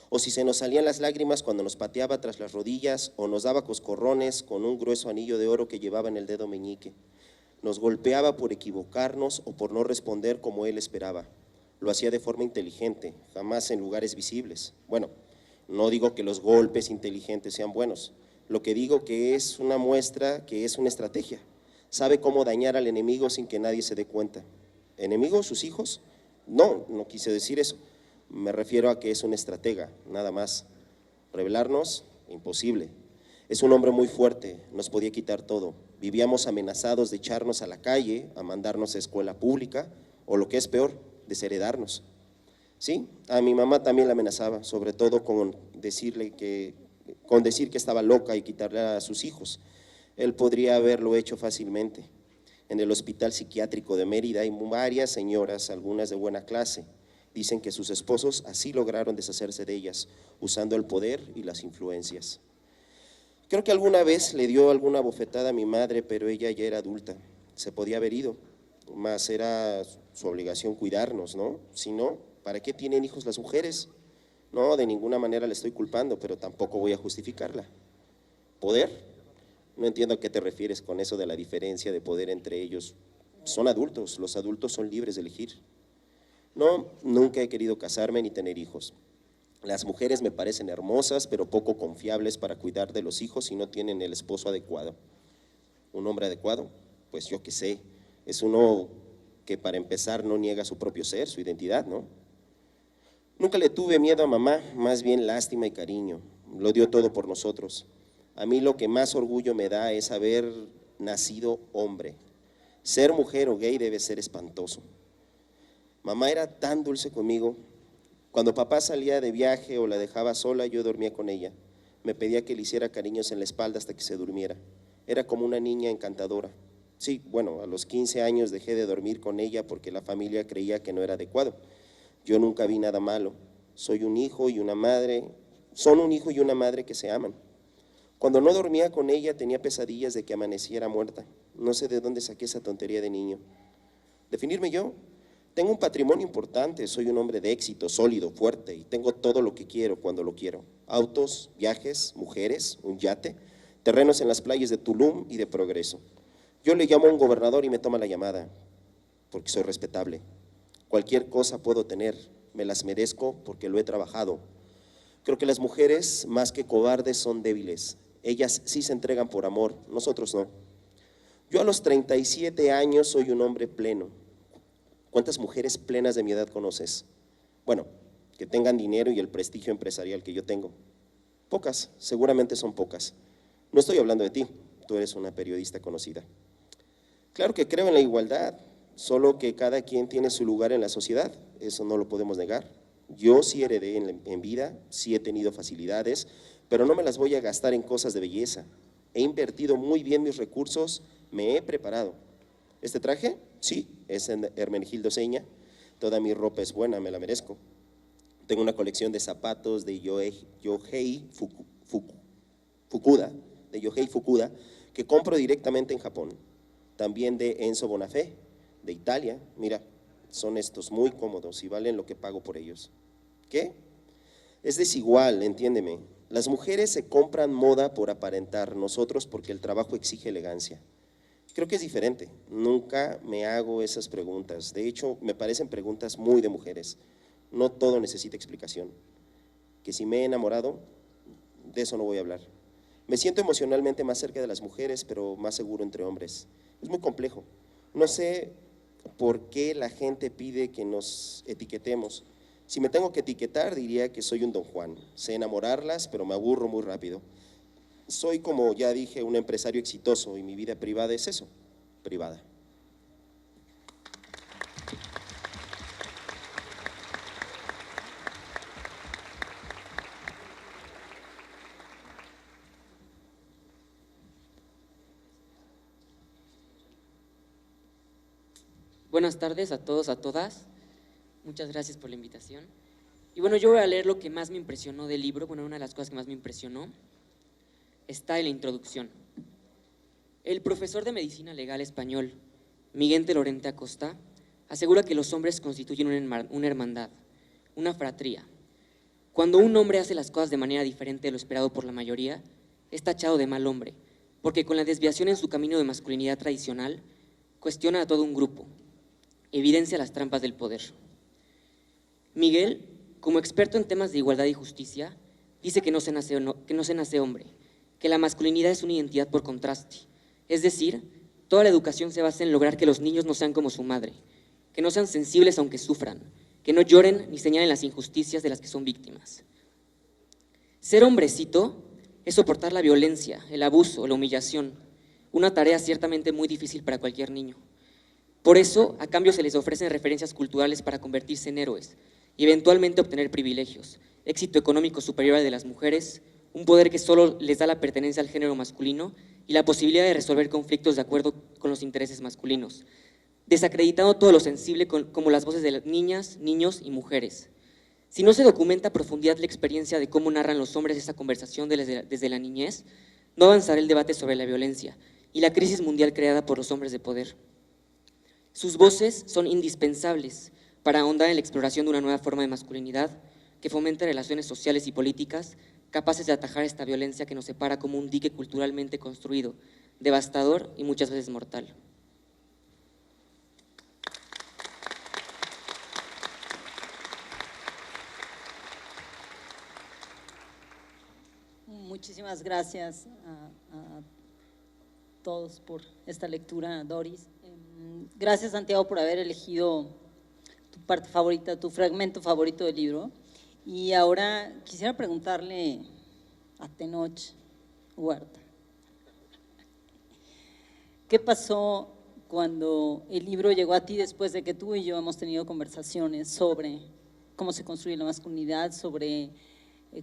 o si se nos salían las lágrimas cuando nos pateaba tras las rodillas o nos daba coscorrones con un grueso anillo de oro que llevaba en el dedo meñique. Nos golpeaba por equivocarnos o por no responder como él esperaba. Lo hacía de forma inteligente, jamás en lugares visibles. Bueno, no digo que los golpes inteligentes sean buenos, lo que digo que es una muestra, que es una estrategia. Sabe cómo dañar al enemigo sin que nadie se dé cuenta. ¿Enemigo, sus hijos? No, no quise decir eso. Me refiero a que es un estratega, nada más. Rebelarnos, imposible. Es un hombre muy fuerte, nos podía quitar todo. Vivíamos amenazados de echarnos a la calle, a mandarnos a escuela pública, o lo que es peor, desheredarnos. Sí, a mi mamá también la amenazaba, sobre todo con decir que estaba loca y quitarle a sus hijos. Él podría haberlo hecho fácilmente. En el hospital psiquiátrico de Mérida hay varias señoras, algunas de buena clase. Dicen que sus esposos así lograron deshacerse de ellas, usando el poder y las influencias. Creo que alguna vez le dio alguna bofetada a mi madre, pero ella ya era adulta, se podía haber ido, más era su obligación cuidarnos, ¿no? Si no, ¿para qué tienen hijos las mujeres? No, de ninguna manera le estoy culpando, pero tampoco voy a justificarla. ¿Poder? No entiendo a qué te refieres con eso de la diferencia de poder entre ellos. Son adultos, los adultos son libres de elegir. No, nunca he querido casarme ni tener hijos. Las mujeres me parecen hermosas, pero poco confiables para cuidar de los hijos si no tienen el esposo adecuado. ¿Un hombre adecuado? Pues yo qué sé, es uno que para empezar no niega su propio ser, su identidad, ¿no? Nunca le tuve miedo a mamá, más bien lástima y cariño, lo dio todo por nosotros. A mí lo que más orgullo me da es haber nacido hombre. Ser mujer o gay debe ser espantoso. Mamá era tan dulce conmigo. Cuando papá salía de viaje o la dejaba sola, yo dormía con ella. Me pedía que le hiciera cariños en la espalda hasta que se durmiera. Era como una niña encantadora. Sí, bueno, a los 15 años dejé de dormir con ella porque la familia creía que no era adecuado. Yo nunca vi nada malo. Soy un hijo y una madre, son un hijo y una madre que se aman. Cuando no dormía con ella tenía pesadillas de que amaneciera muerta. No sé de dónde saqué esa tontería de niño. Definirme yo. Tengo un patrimonio importante, soy un hombre de éxito, sólido, fuerte y tengo todo lo que quiero cuando lo quiero. Autos, viajes, mujeres, un yate, terrenos en las playas de Tulum y de Progreso. Yo le llamo a un gobernador y me toma la llamada, porque soy respetable. Cualquier cosa puedo tener, me las merezco porque lo he trabajado. Creo que las mujeres, más que cobardes, son débiles. Ellas sí se entregan por amor, nosotros no. Yo a los 37 años soy un hombre pleno. ¿Cuántas mujeres plenas de mi edad conoces? Bueno, que tengan dinero y el prestigio empresarial que yo tengo. Pocas, seguramente son pocas. No estoy hablando de ti, tú eres una periodista conocida. Claro que creo en la igualdad, solo que cada quien tiene su lugar en la sociedad, eso no lo podemos negar. Yo sí heredé en vida, sí he tenido facilidades, pero no me las voy a gastar en cosas de belleza. He invertido muy bien mis recursos, me he preparado. ¿Este traje? Sí, es Hermenegildo Seña. Toda mi ropa es buena, me la merezco. Tengo una colección de zapatos de Yohei Fukuda, que compro directamente en Japón. También de Enzo Bonafé, de Italia. Mira, son estos muy cómodos y valen lo que pago por ellos. ¿Qué? Es desigual, entiéndeme. Las mujeres se compran moda por aparentar, nosotros porque el trabajo exige elegancia. Creo que es diferente, nunca me hago esas preguntas, de hecho me parecen preguntas muy de mujeres, no todo necesita explicación. Que si me he enamorado, de eso no voy a hablar. Me siento emocionalmente más cerca de las mujeres, pero más seguro entre hombres. Es muy complejo, no sé por qué la gente pide que nos etiquetemos. Si me tengo que etiquetar diría que soy un Don Juan, sé enamorarlas pero me aburro muy rápido. Soy, como ya dije, un empresario exitoso y mi vida privada es eso, privada.
Buenas tardes a todos, a todas. Muchas gracias por la invitación. Y bueno, yo voy a leer lo que más me impresionó del libro. Bueno, una de las cosas que más me impresionó está en la introducción. El profesor de Medicina Legal español, Miguel de Lorente Acosta, asegura que los hombres constituyen una hermandad, una fratría. Cuando un hombre hace las cosas de manera diferente de lo esperado por la mayoría, es tachado de mal hombre, porque con la desviación en su camino de masculinidad tradicional, cuestiona a todo un grupo, evidencia las trampas del poder. Miguel, como experto en temas de igualdad y justicia, dice que no se nace hombre, que la masculinidad es una identidad por contraste, es decir, toda la educación se basa en lograr que los niños no sean como su madre, que no sean sensibles aunque sufran, que no lloren ni señalen las injusticias de las que son víctimas. Ser hombrecito es soportar la violencia, el abuso, la humillación, una tarea ciertamente muy difícil para cualquier niño. Por eso, a cambio se les ofrecen referencias culturales para convertirse en héroes y eventualmente obtener privilegios, éxito económico superior al de las mujeres, un poder que solo les da la pertenencia al género masculino y la posibilidad de resolver conflictos de acuerdo con los intereses masculinos, desacreditando todo lo sensible como las voces de las niñas, niños y mujeres. Si no se documenta a profundidad la experiencia de cómo narran los hombres esa conversación desde la niñez, no avanzará el debate sobre la violencia y la crisis mundial creada por los hombres de poder. Sus voces son indispensables para ahondar en la exploración de una nueva forma de masculinidad que fomente relaciones sociales y políticas capaces de atajar esta violencia que nos separa como un dique culturalmente construido, devastador y muchas veces mortal.
Muchísimas gracias a todos por esta lectura, Doris. Gracias, Santiago, por haber elegido tu parte favorita, tu fragmento favorito del libro. Y ahora quisiera preguntarle a Tenoch Huerta, ¿qué pasó cuando el libro llegó a ti después de que tú y yo hemos tenido conversaciones sobre cómo se construye la masculinidad, sobre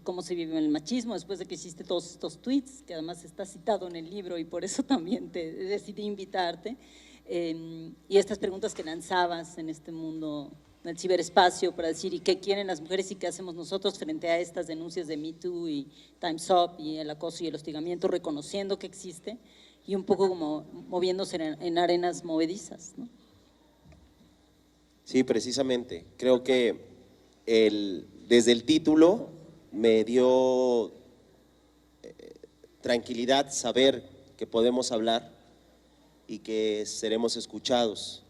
cómo se vive el machismo, después de que hiciste todos estos tweets, que además está citado en el libro y por eso también te decidí invitarte, y estas preguntas que lanzabas en este mundo, en el ciberespacio, para decir, ¿y qué quieren las mujeres y qué hacemos nosotros frente a estas denuncias de Me Too y Time's Up y el acoso y el hostigamiento, reconociendo que existe y un poco como moviéndose en arenas movedizas, ¿no?
Sí, precisamente. Creo que desde el título me dio tranquilidad saber que podemos hablar y que seremos escuchados.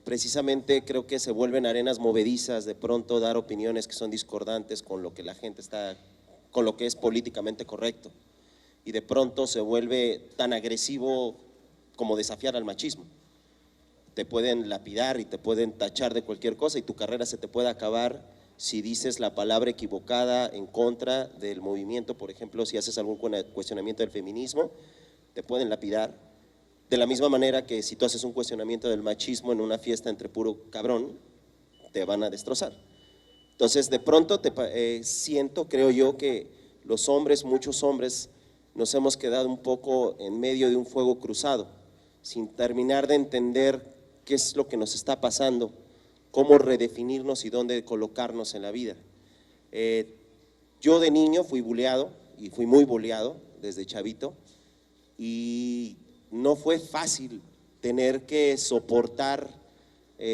Precisamente creo que se vuelven arenas movedizas de pronto dar opiniones que son discordantes con lo que la gente está, con lo que es políticamente correcto, y de pronto se vuelve tan agresivo como desafiar al machismo. Te pueden lapidar y te pueden tachar de cualquier cosa y tu carrera se te puede acabar si dices la palabra equivocada en contra del movimiento. Por ejemplo, si haces algún cuestionamiento del feminismo, te pueden lapidar. De la misma manera que si tú haces un cuestionamiento del machismo en una fiesta entre puro cabrón, te van a destrozar. Entonces, de pronto siento, creo yo, que los hombres, muchos hombres, nos hemos quedado un poco en medio de un fuego cruzado, sin terminar de entender qué es lo que nos está pasando, cómo redefinirnos y dónde colocarnos en la vida. Yo de niño fui bulleado, y fui muy bulleado desde chavito, y no fue fácil tener que soportar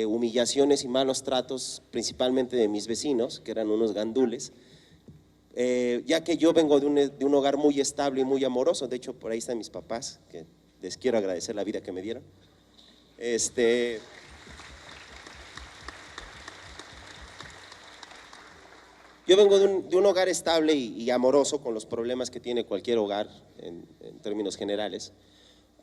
humillaciones y malos tratos, principalmente de mis vecinos, que eran unos gandules, ya que yo vengo de un hogar muy estable y muy amoroso. De hecho, por ahí están mis papás, que les quiero agradecer la vida que me dieron. Yo vengo de un hogar estable y amoroso, con los problemas que tiene cualquier hogar en términos generales,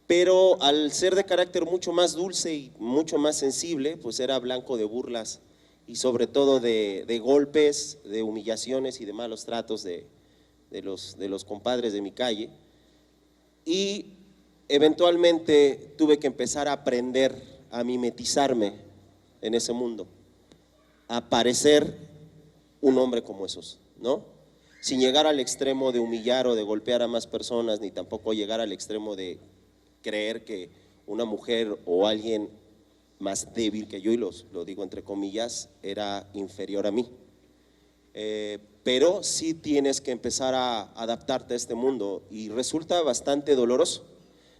pero al ser de carácter mucho más dulce y mucho más sensible, pues era blanco de burlas y sobre todo de golpes, de humillaciones y de malos tratos de los compadres de mi calle. Y eventualmente tuve que empezar a aprender a mimetizarme en ese mundo, a parecer un hombre como esos, ¿no? Sin llegar al extremo de humillar o de golpear a más personas, ni tampoco llegar al extremo de creer que una mujer o alguien más débil que yo, y lo digo entre comillas, era inferior a mí. Pero sí tienes que empezar a adaptarte a este mundo y resulta bastante doloroso.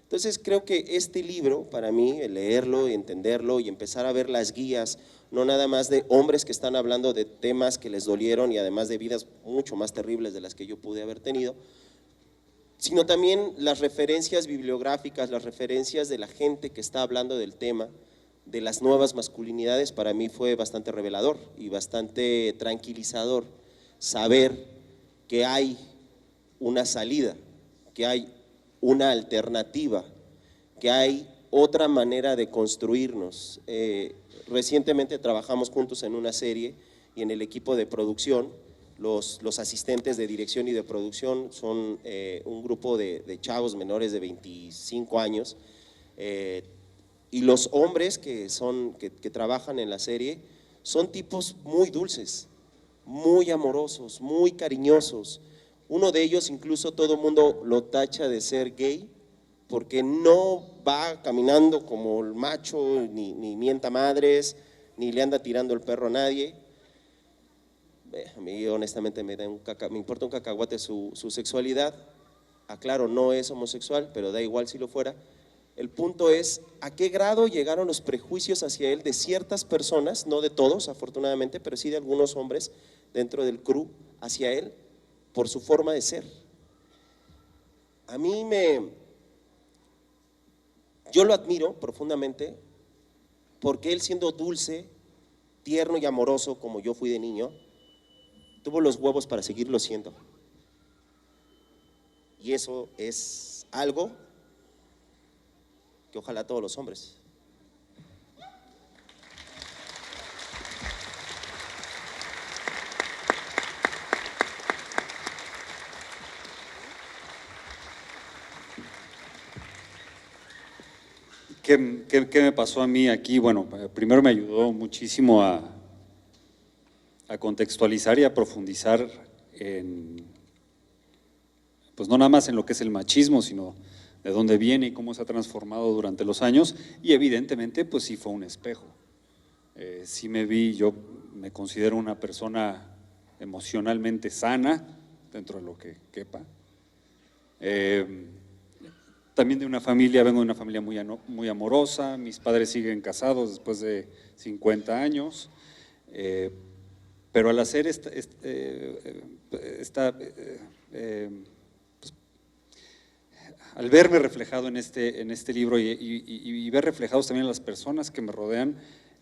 Entonces creo que este libro, para mí, el leerlo y entenderlo y empezar a ver las guías, no nada más de hombres que están hablando de temas que les dolieron y además de vidas mucho más terribles de las que yo pude haber tenido, sino también las referencias bibliográficas, las referencias de la gente que está hablando del tema, de las nuevas masculinidades, para mí fue bastante revelador y bastante tranquilizador saber que hay una salida, que hay una alternativa, que hay otra manera de construirnos. Recientemente trabajamos juntos en una serie y en el equipo de producción, los asistentes de dirección y de producción son un grupo de chavos menores de 25 años, y los hombres que trabajan en la serie son tipos muy dulces, muy amorosos, muy cariñosos. Uno de ellos incluso todo el mundo lo tacha de ser gay porque no va caminando como el macho, ni mienta madres, ni le anda tirando el perro a nadie. A mí honestamente me importa un cacahuate su sexualidad. Aclaro, no es homosexual, pero da igual si lo fuera. El punto es a qué grado llegaron los prejuicios hacia él de ciertas personas, no de todos afortunadamente, pero sí de algunos hombres dentro del crew hacia él por su forma de ser. A mí yo lo admiro profundamente porque él, siendo dulce, tierno y amoroso como yo fui de niño, tuvo los huevos para seguirlo siendo. Y eso es algo que ojalá todos los hombres.
¿Qué me pasó a mí aquí? Bueno, primero me ayudó muchísimo a contextualizar y a profundizar pues no nada más en lo que es el machismo, sino de dónde viene y cómo se ha transformado durante los años, y evidentemente pues sí fue un espejo. Sí me vi, yo me considero una persona emocionalmente sana, dentro de lo que quepa. También vengo de una familia muy amorosa, mis padres siguen casados después de 50 años, pero al hacer al verme reflejado en este libro y ver reflejados también a las personas que me rodean,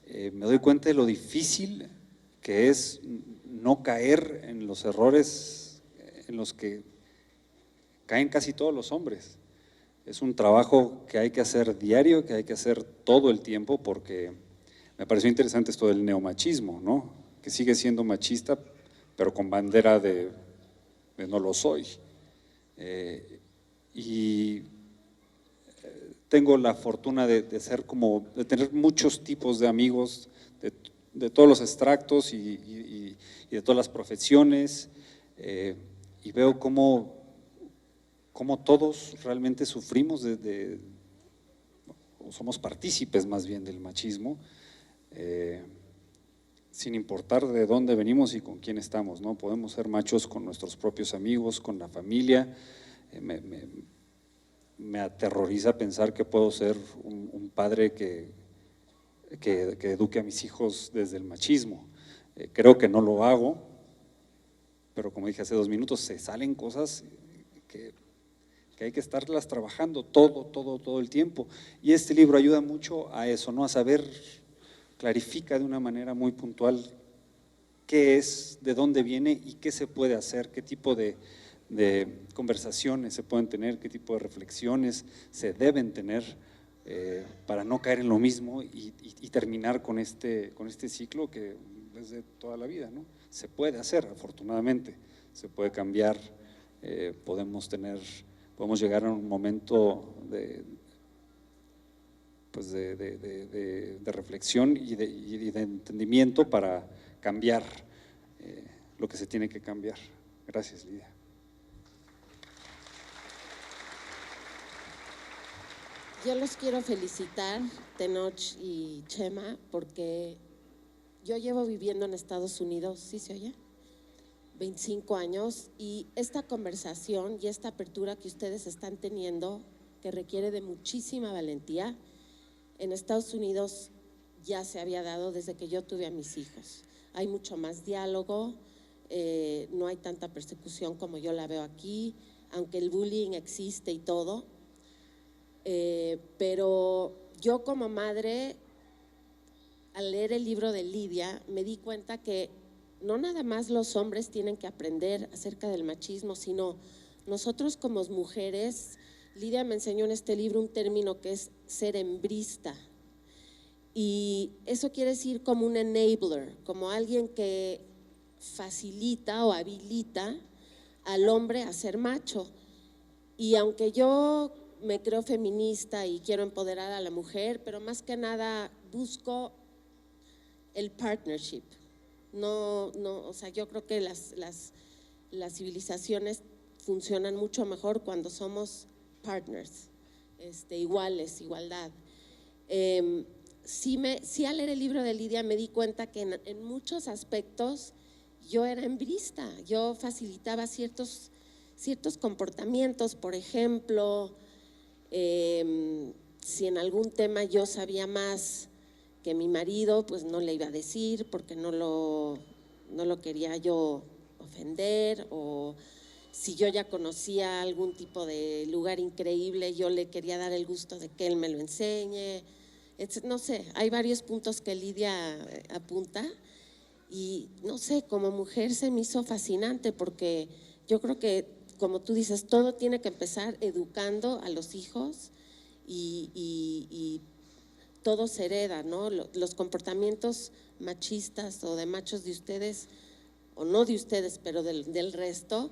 me doy cuenta de lo difícil que es no caer en los errores en los que caen casi todos los hombres. Es un trabajo que hay que hacer diario, que hay que hacer todo el tiempo, porque me pareció interesante esto del neomachismo, ¿no? Que sigue siendo machista, pero con bandera de no lo soy. Tengo la fortuna de tener muchos tipos de amigos de todos los extractos y de todas las profesiones, y veo cómo todos realmente sufrimos o somos partícipes más bien del machismo, sin importar de dónde venimos y con quién estamos, ¿no? Podemos ser machos con nuestros propios amigos, con la familia. Me aterroriza pensar que puedo ser un padre que eduque a mis hijos desde el machismo. Creo que no lo hago, pero como dije hace 2 minutos, se salen cosas que hay que estarlas trabajando todo el tiempo. Y este libro ayuda mucho a eso, ¿no? A saber, clarifica de una manera muy puntual qué es, de dónde viene y qué se puede hacer, qué tipo de conversaciones se pueden tener, qué tipo de reflexiones se deben tener para no caer en lo mismo y terminar con este ciclo que es de toda la vida, ¿no? Se puede hacer, afortunadamente, se puede cambiar, podemos llegar a un momento de reflexión y de entendimiento para cambiar lo que se tiene que cambiar. Gracias, Lidia.
Yo los quiero felicitar, Tenoch y Chema, porque yo llevo viviendo en Estados Unidos, ¿sí se oye? 25 años, y esta conversación y esta apertura que ustedes están teniendo, que requiere de muchísima valentía, en Estados Unidos ya se había dado desde que yo tuve a mis hijos. Hay mucho más diálogo, no hay tanta persecución como yo la veo aquí, aunque el bullying existe y todo, pero yo como madre, al leer el libro de Lidia, me di cuenta que no nada más los hombres tienen que aprender acerca del machismo, sino nosotros como mujeres. Lidia me enseñó en este libro un término que es ser hembrista, y eso quiere decir como un enabler, como alguien que facilita o habilita al hombre a ser macho. Y aunque yo me creo feminista y quiero empoderar a la mujer, pero más que nada busco el partnership. O sea, yo creo que las civilizaciones funcionan mucho mejor cuando somos partners, iguales, igualdad. Sí, al leer el libro de Lidia me di cuenta que en muchos aspectos yo era hembrista, yo facilitaba ciertos comportamientos. Por ejemplo, si en algún tema yo sabía más que mi marido, pues no le iba a decir porque no lo quería yo ofender, o si yo ya conocía algún tipo de lugar increíble, yo le quería dar el gusto de que él me lo enseñe. No sé, hay varios puntos que Lidia apunta, y no sé, como mujer se me hizo fascinante porque yo creo que, como tú dices, todo tiene que empezar educando a los hijos, y todo se hereda, ¿no? Los comportamientos machistas o de machos de ustedes, o no de ustedes, pero del resto,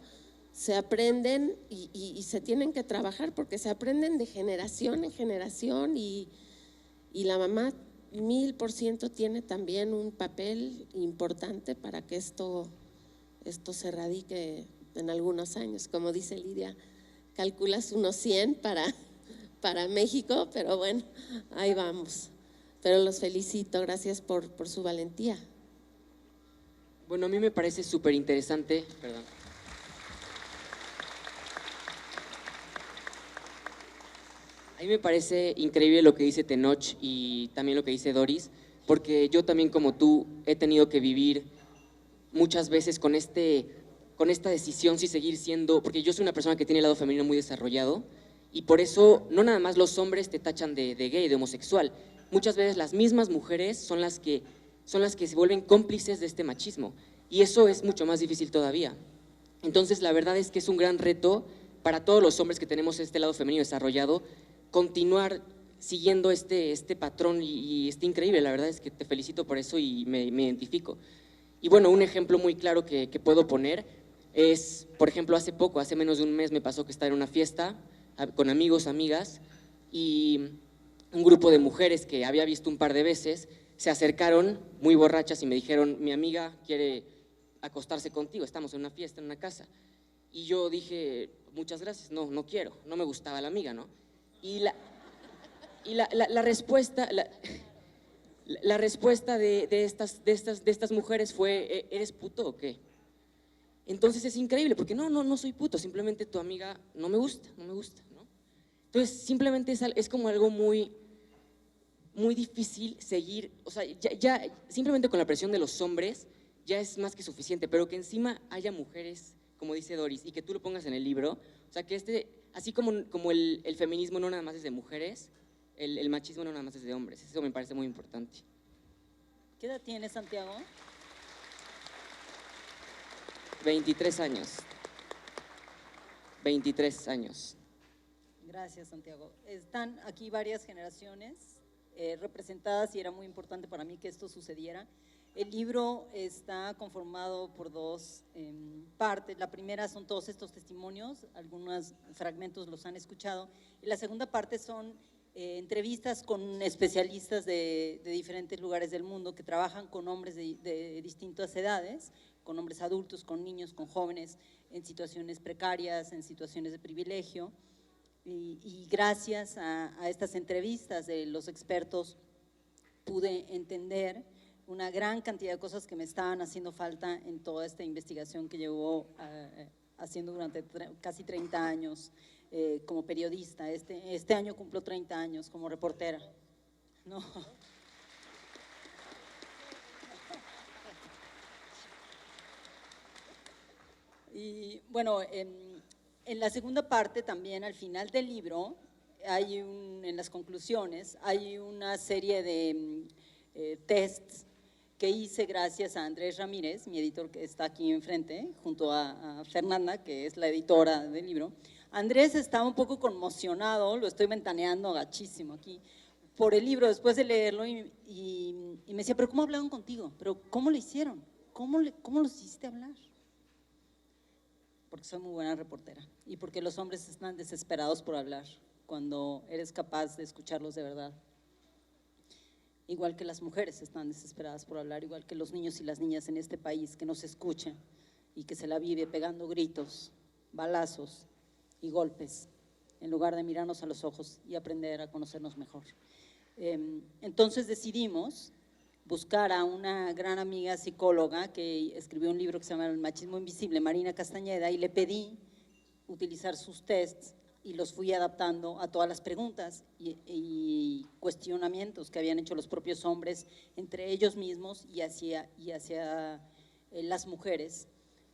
se aprenden y se tienen que trabajar porque se aprenden de generación en generación, y la mamá 1000% tiene también un papel importante para que esto se erradique en algunos años. Como dice Lidia, calculas unos 100 para México, pero bueno, ahí vamos. Pero los felicito, gracias por su valentía.
Bueno, a mí me parece súper interesante, perdón. A mí me parece increíble lo que dice Tenoch y también lo que dice Doris, porque yo también, como tú, he tenido que vivir muchas veces con esta decisión si seguir siendo, porque yo soy una persona que tiene el lado femenino muy desarrollado, y por eso no nada más los hombres te tachan de gay, de homosexual. Muchas veces las mismas mujeres son las que se vuelven cómplices de este machismo, y eso es mucho más difícil todavía. Entonces, la verdad es que es un gran reto para todos los hombres que tenemos este lado femenino desarrollado, continuar siguiendo este patrón, y está increíble. La verdad es que te felicito por eso y me identifico. Y bueno, un ejemplo muy claro que puedo poner es, por ejemplo, hace menos de un mes me pasó que estaba en una fiesta con amigos, amigas, y un grupo de mujeres que había visto un par de veces se acercaron muy borrachas y me dijeron: mi amiga quiere acostarse contigo, estamos en una fiesta, en una casa. Y yo dije: muchas gracias, no quiero, no me gustaba la amiga, ¿no? Y la respuesta, la respuesta de estas mujeres fue: ¿eres puto o qué? Entonces es increíble, porque no soy puto, simplemente tu amiga no me gusta, ¿no? Entonces simplemente es como algo muy, muy difícil seguir, o sea, ya simplemente con la presión de los hombres ya es más que suficiente, pero que encima haya mujeres, como dice Doris, y que tú lo pongas en el libro, o sea, que así como el feminismo no nada más es de mujeres, el machismo no nada más es de hombres. Eso me parece muy importante.
¿Qué edad tienes, Santiago?
23 años. 23 años.
Gracias, Santiago. Están aquí varias generaciones representadas, y era muy importante para mí que esto sucediera. El libro está conformado por dos partes. La primera son todos estos testimonios, algunos fragmentos los han escuchado, y la segunda parte son entrevistas con especialistas de diferentes lugares del mundo que trabajan con hombres de distintas edades, con hombres adultos, con niños, con jóvenes en situaciones precarias, en situaciones de privilegio. y gracias a estas entrevistas de los expertos pude entender una gran cantidad de cosas que me estaban haciendo falta en toda esta investigación que llevo haciendo durante casi 30 años como periodista. Este año cumplo 30 años como reportera. No. Y bueno, en la segunda parte también, al final del libro, en las conclusiones, hay una serie de tests que hice gracias a Andrés Ramírez, mi editor que está aquí enfrente, junto a Fernanda, que es la editora del libro. Andrés estaba un poco conmocionado, lo estoy ventaneando gachísimo aquí, por el libro después de leerlo y me decía, pero ¿cómo hablaron contigo? ¿Pero cómo lo hicieron? ¿Cómo los hiciste hablar? Porque soy muy buena reportera y porque los hombres están desesperados por hablar cuando eres capaz de escucharlos de verdad. Igual que las mujeres están desesperadas por hablar, igual que los niños y las niñas en este país que no se escuchan y que se la vive pegando gritos, balazos y golpes, en lugar de mirarnos a los ojos y aprender a conocernos mejor. Entonces decidimos buscar a una gran amiga psicóloga que escribió un libro que se llama El machismo invisible, Marina Castañeda, y le pedí utilizar sus tests y los fui adaptando a todas las preguntas y cuestionamientos que habían hecho los propios hombres entre ellos mismos y hacia las mujeres.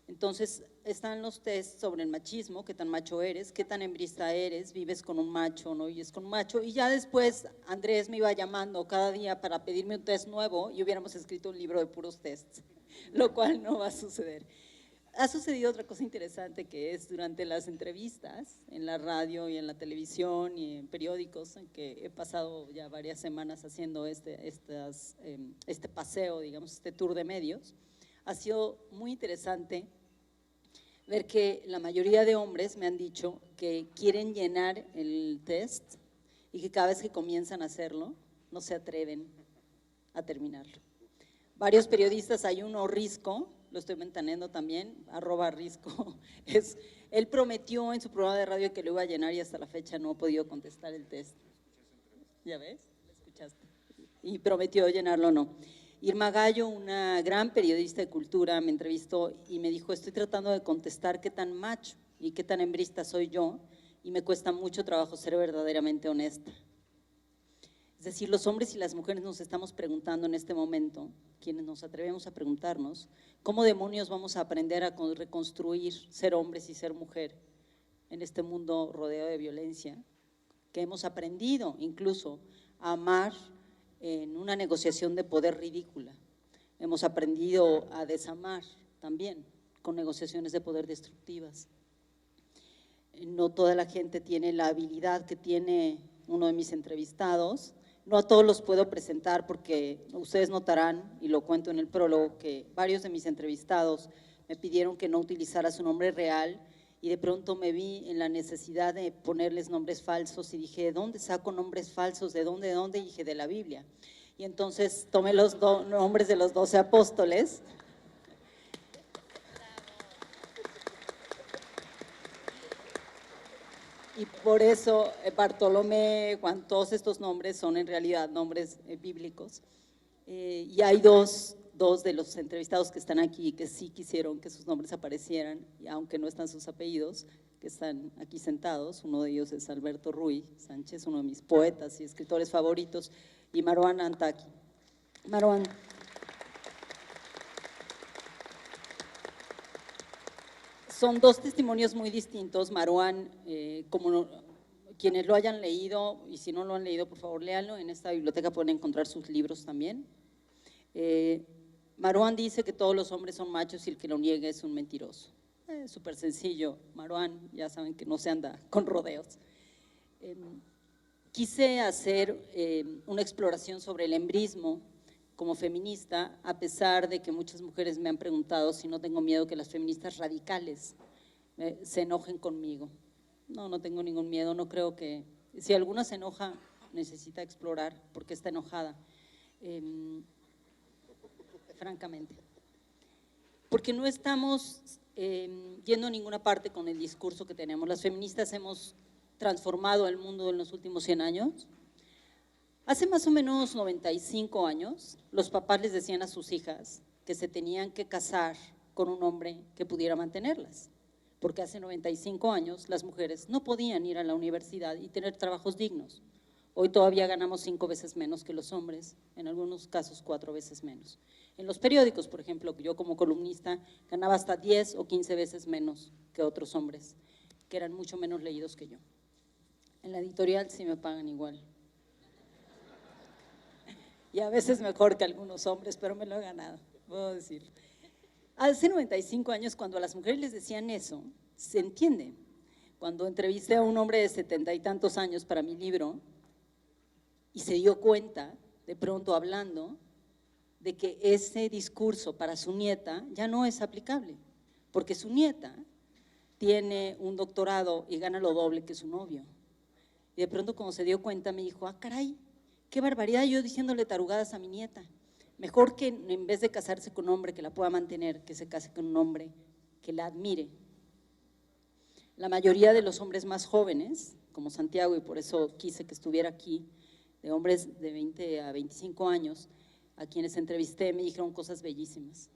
Entonces están los tests sobre el machismo, qué tan macho eres, qué tan hembrista eres, vives con un macho, no vives con un macho, y ya después Andrés me iba llamando cada día para pedirme un test nuevo y hubiéramos escrito un libro de puros tests, lo cual no va a suceder. Ha sucedido otra cosa interesante, que es durante las entrevistas en la radio y en la televisión y en periódicos, en que he pasado ya varias semanas haciendo este paseo, digamos, este tour de medios. Ha sido muy interesante ver que la mayoría de hombres me han dicho que quieren llenar el test y que cada vez que comienzan a hacerlo no se atreven a terminarlo. Varios periodistas, hay uno, Risco, lo estoy ventaneando también, @Risco, él prometió en su programa de radio que lo iba a llenar y hasta la fecha no ha podido contestar el test. ¿Ya ves? ¿Lo escuchaste? Y prometió llenarlo o no. Irma Gallo, una gran periodista de cultura, me entrevistó y me dijo, estoy tratando de contestar qué tan macho y qué tan hembrista soy yo y me cuesta mucho trabajo ser verdaderamente honesta. Es decir, los hombres y las mujeres nos estamos preguntando en este momento, quienes nos atrevemos a preguntarnos, ¿cómo demonios vamos a aprender a reconstruir ser hombres y ser mujer en este mundo rodeado de violencia? Que hemos aprendido incluso a amar en una negociación de poder ridícula. Hemos aprendido a desamar también con negociaciones de poder destructivas. No toda la gente tiene la habilidad que tiene uno de mis entrevistados. No a todos los puedo presentar porque ustedes notarán, y lo cuento en el prólogo, que varios de mis entrevistados me pidieron que no utilizara su nombre real y de pronto me vi en la necesidad de ponerles nombres falsos y dije, ¿de dónde saco nombres falsos? ¿De dónde? Y dije, de la Biblia. Y entonces tomé los nombres de los 12 apóstoles. Y por eso Bartolomé, Juan, todos estos nombres son en realidad nombres bíblicos. Y hay dos de los entrevistados que están aquí que sí quisieron que sus nombres aparecieran, y aunque no están sus apellidos, que están aquí sentados. Uno de ellos es Alberto Ruy Sánchez, uno de mis poetas y escritores favoritos, y Marouane Antaki. Marouane. Son dos testimonios muy distintos. Marouane, quienes lo hayan leído, y si no lo han leído, por favor, léanlo. En esta biblioteca pueden encontrar sus libros también. Marouane dice que todos los hombres son machos y el que lo niegue es un mentiroso. Súper sencillo. Marouane, ya saben que no se anda con rodeos. Quise hacer una exploración sobre el hembrismo como feminista, a pesar de que muchas mujeres me han preguntado si no tengo miedo que las feministas radicales se enojen conmigo. No tengo ningún miedo, no creo que… Si alguna se enoja, necesita explorar por qué está enojada, francamente. Porque no estamos yendo a ninguna parte con el discurso que tenemos. Las feministas hemos transformado el mundo en los últimos 100 años? Hace más o menos 95 años, los papás les decían a sus hijas que se tenían que casar con un hombre que pudiera mantenerlas, porque hace 95 años las mujeres no podían ir a la universidad y tener trabajos dignos. Hoy todavía ganamos 5 veces menos que los hombres, en algunos casos 4 veces menos. En los periódicos, por ejemplo, yo como columnista ganaba hasta 10 o 15 veces menos que otros hombres, que eran mucho menos leídos que yo. En la editorial sí me pagan igual. Y a veces mejor que algunos hombres, pero me lo he ganado, puedo decirlo. Hace 95 años, cuando a las mujeres les decían eso, se entiende. Cuando entrevisté a un hombre de 70 y tantos años para mi libro, y se dio cuenta, de pronto hablando, de que ese discurso para su nieta ya no es aplicable, porque su nieta tiene un doctorado y gana lo doble que su novio. Y de pronto cuando se dio cuenta me dijo, ah, caray, qué barbaridad, yo diciéndole tarugadas a mi nieta. Mejor que en vez de casarse con un hombre que la pueda mantener, que se case con un hombre que la admire. La mayoría de los hombres más jóvenes, como Santiago, y por eso quise que estuviera aquí, de hombres de 20 a 25 años, a quienes entrevisté, me dijeron cosas bellísimas.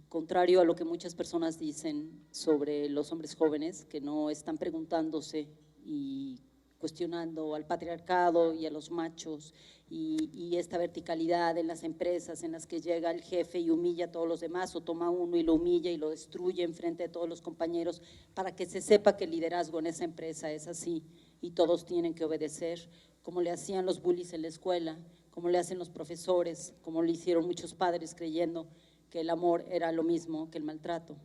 Contrario a lo que muchas personas dicen sobre los hombres jóvenes, que no están preguntándose y cuestionando al patriarcado y a los machos y esta verticalidad en las empresas en las que llega el jefe y humilla a todos los demás, o toma uno y lo humilla y lo destruye en frente de todos los compañeros para que se sepa que el liderazgo en esa empresa es así y todos tienen que obedecer, como le hacían los bullies en la escuela, como le hacen los profesores, como le hicieron muchos padres creyendo que el amor era lo mismo que el maltrato,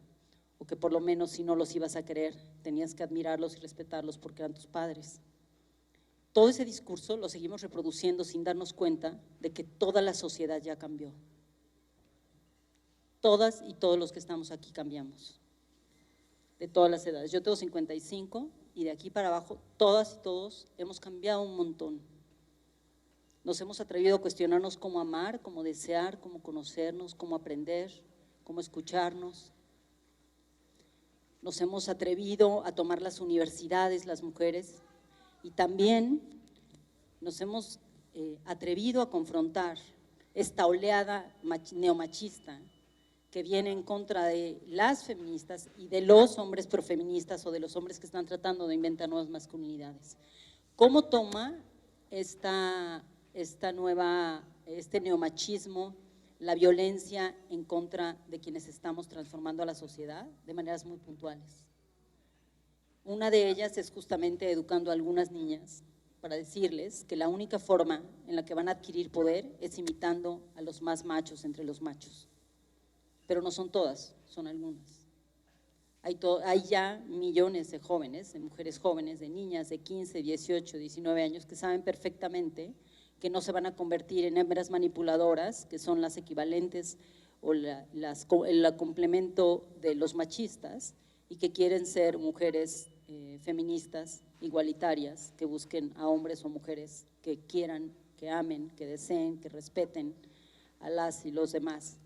o que por lo menos si no los ibas a querer, tenías que admirarlos y respetarlos porque eran tus padres. Todo ese discurso lo seguimos reproduciendo sin darnos cuenta de que toda la sociedad ya cambió. Todas y todos los que estamos aquí cambiamos, de todas las edades. Yo tengo 55 y de aquí para abajo todas y todos hemos cambiado un montón. Nos hemos atrevido a cuestionarnos cómo amar, cómo desear, cómo conocernos, cómo aprender, cómo escucharnos. Nos hemos atrevido a tomar las universidades, las mujeres, y también nos hemos atrevido a confrontar esta oleada neomachista que viene en contra de las feministas y de los hombres profeministas o de los hombres que están tratando de inventar nuevas masculinidades. ¿Cómo toma este neomachismo la violencia en contra de quienes estamos transformando a la sociedad de maneras muy puntuales? Una de ellas es justamente educando a algunas niñas para decirles que la única forma en la que van a adquirir poder es imitando a los más machos entre los machos. Pero no son todas, son algunas. Hay ya millones de jóvenes, de mujeres jóvenes, de niñas de 15, 18, 19 años que saben perfectamente que no se van a convertir en hembras manipuladoras, que son las equivalentes o el complemento de los machistas, y que quieren ser mujeres feministas, igualitarias, que busquen a hombres o mujeres que quieran, que amen, que deseen, que respeten a las y los demás,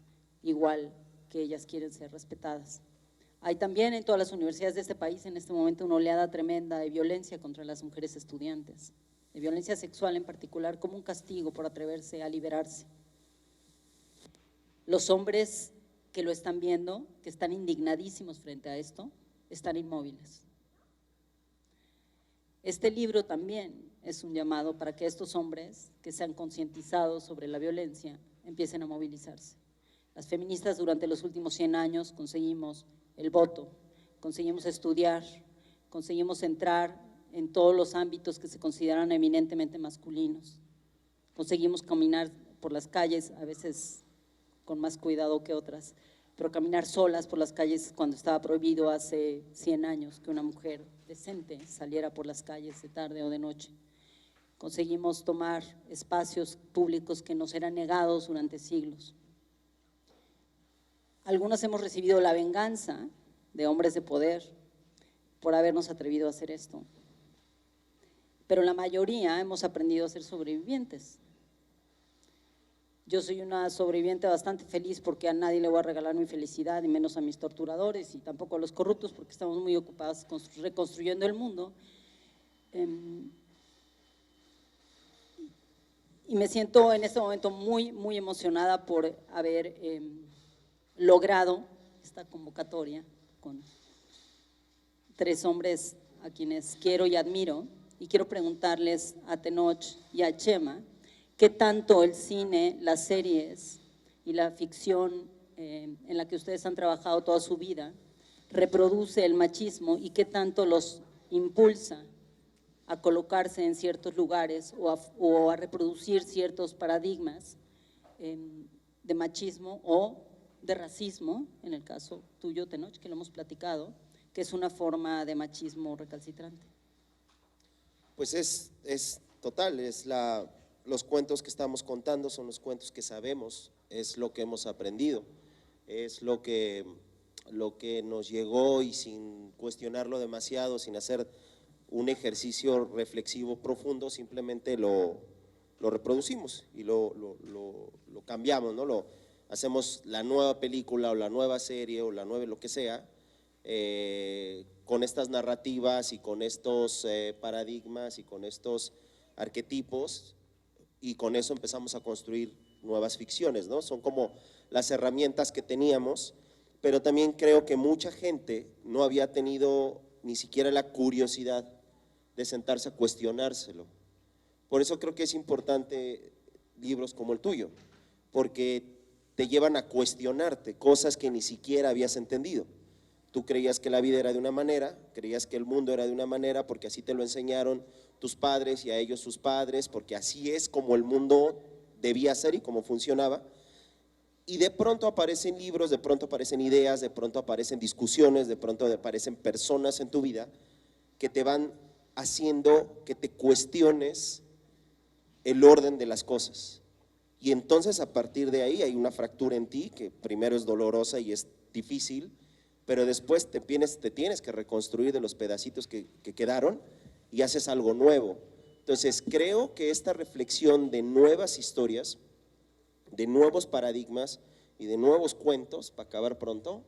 igual que ellas quieren ser respetadas. Hay también en todas las universidades de este país en este momento una oleada tremenda de violencia contra las mujeres estudiantes, de violencia sexual en particular, como un castigo por atreverse a liberarse. Los hombres que lo están viendo, que están indignadísimos frente a esto, están inmóviles. Este libro también es un llamado para que estos hombres que se han concientizado sobre la violencia empiecen a movilizarse. Las feministas durante los últimos 100 años conseguimos el voto, conseguimos estudiar, conseguimos entrar en todos los ámbitos que se consideran eminentemente masculinos, conseguimos caminar por las calles, a veces con más cuidado que otras, pero caminar solas por las calles cuando estaba prohibido hace 100 años que una mujer decente saliera por las calles de tarde o de noche. Conseguimos tomar espacios públicos que nos eran negados durante siglos. Algunos hemos recibido la venganza de hombres de poder por habernos atrevido a hacer esto, pero la mayoría hemos aprendido a ser sobrevivientes. Yo soy una sobreviviente bastante feliz porque a nadie le voy a regalar mi felicidad, y menos a mis torturadores y tampoco a los corruptos, porque estamos muy ocupados reconstruyendo el mundo. Em, y me siento en este momento muy, muy emocionada por haber logrado esta convocatoria con 3 hombres a quienes quiero y admiro, y quiero preguntarles a Tenoch y a Chema qué tanto el cine, las series y la ficción en la que ustedes han trabajado toda su vida reproduce el machismo y qué tanto los impulsa a colocarse en ciertos lugares o a reproducir ciertos paradigmas de machismo o de racismo, en el caso tuyo, Tenoch, que lo hemos platicado, que es una forma de machismo recalcitrante.
Pues es total, los cuentos que estamos contando son los cuentos que sabemos, es lo que hemos aprendido, es lo que nos llegó, y sin cuestionarlo demasiado, sin hacer un ejercicio reflexivo profundo, simplemente lo reproducimos y lo cambiamos, ¿no? Hacemos la nueva película o la nueva serie o la nueva lo que sea, con estas narrativas y con estos paradigmas y con estos arquetipos, y con eso empezamos a construir nuevas ficciones, ¿no? Son como las herramientas que teníamos, pero también creo que mucha gente no había tenido ni siquiera la curiosidad de sentarse a cuestionárselo. Por eso creo que es importante libros como el tuyo, porque te llevan a cuestionarte cosas que ni siquiera habías entendido. Tú creías que la vida era de una manera, creías que el mundo era de una manera porque así te lo enseñaron tus padres y a ellos sus padres, porque así es como el mundo debía ser y cómo funcionaba. Y de pronto aparecen libros, de pronto aparecen ideas, de pronto aparecen discusiones, de pronto aparecen personas en tu vida que te van haciendo que te cuestiones el orden de las cosas. Y entonces a partir de ahí hay una fractura en ti que primero es dolorosa y es difícil, pero después te tienes que reconstruir de los pedacitos que quedaron y haces algo nuevo. Entonces creo que esta reflexión de nuevas historias, de nuevos paradigmas y de nuevos cuentos, para acabar pronto,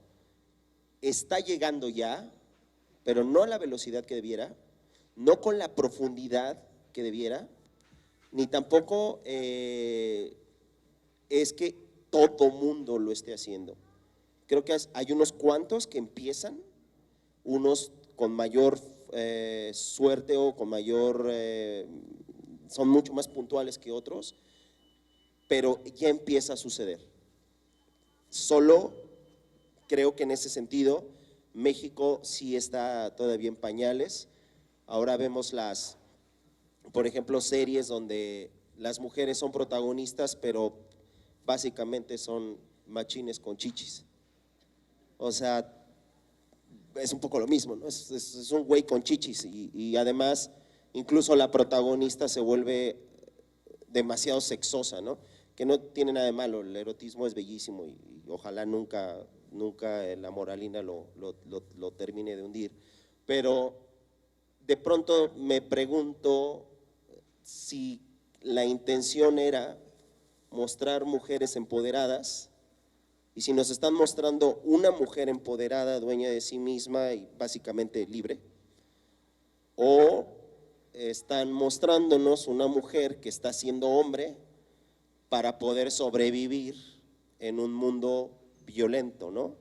está llegando ya, pero no a la velocidad que debiera, no con la profundidad que debiera, ni tampoco es que todo mundo lo esté haciendo. Creo que hay unos cuantos que empiezan, unos con mayor suerte o con mayor, son mucho más puntuales que otros, pero ya empieza a suceder. Solo creo que en ese sentido México sí está todavía en pañales. Ahora vemos por ejemplo, series donde las mujeres son protagonistas, pero básicamente son machines con chichis. O sea, es un poco lo mismo, ¿no? Es un güey con chichis y además incluso la protagonista se vuelve demasiado sexosa, ¿no? Que no tiene nada de malo, el erotismo es bellísimo y ojalá nunca la moralina lo termine de hundir, pero de pronto me pregunto si la intención era mostrar mujeres empoderadas, y si nos están mostrando una mujer empoderada, dueña de sí misma y básicamente libre, o están mostrándonos una mujer que está siendo hombre para poder sobrevivir en un mundo violento, ¿no?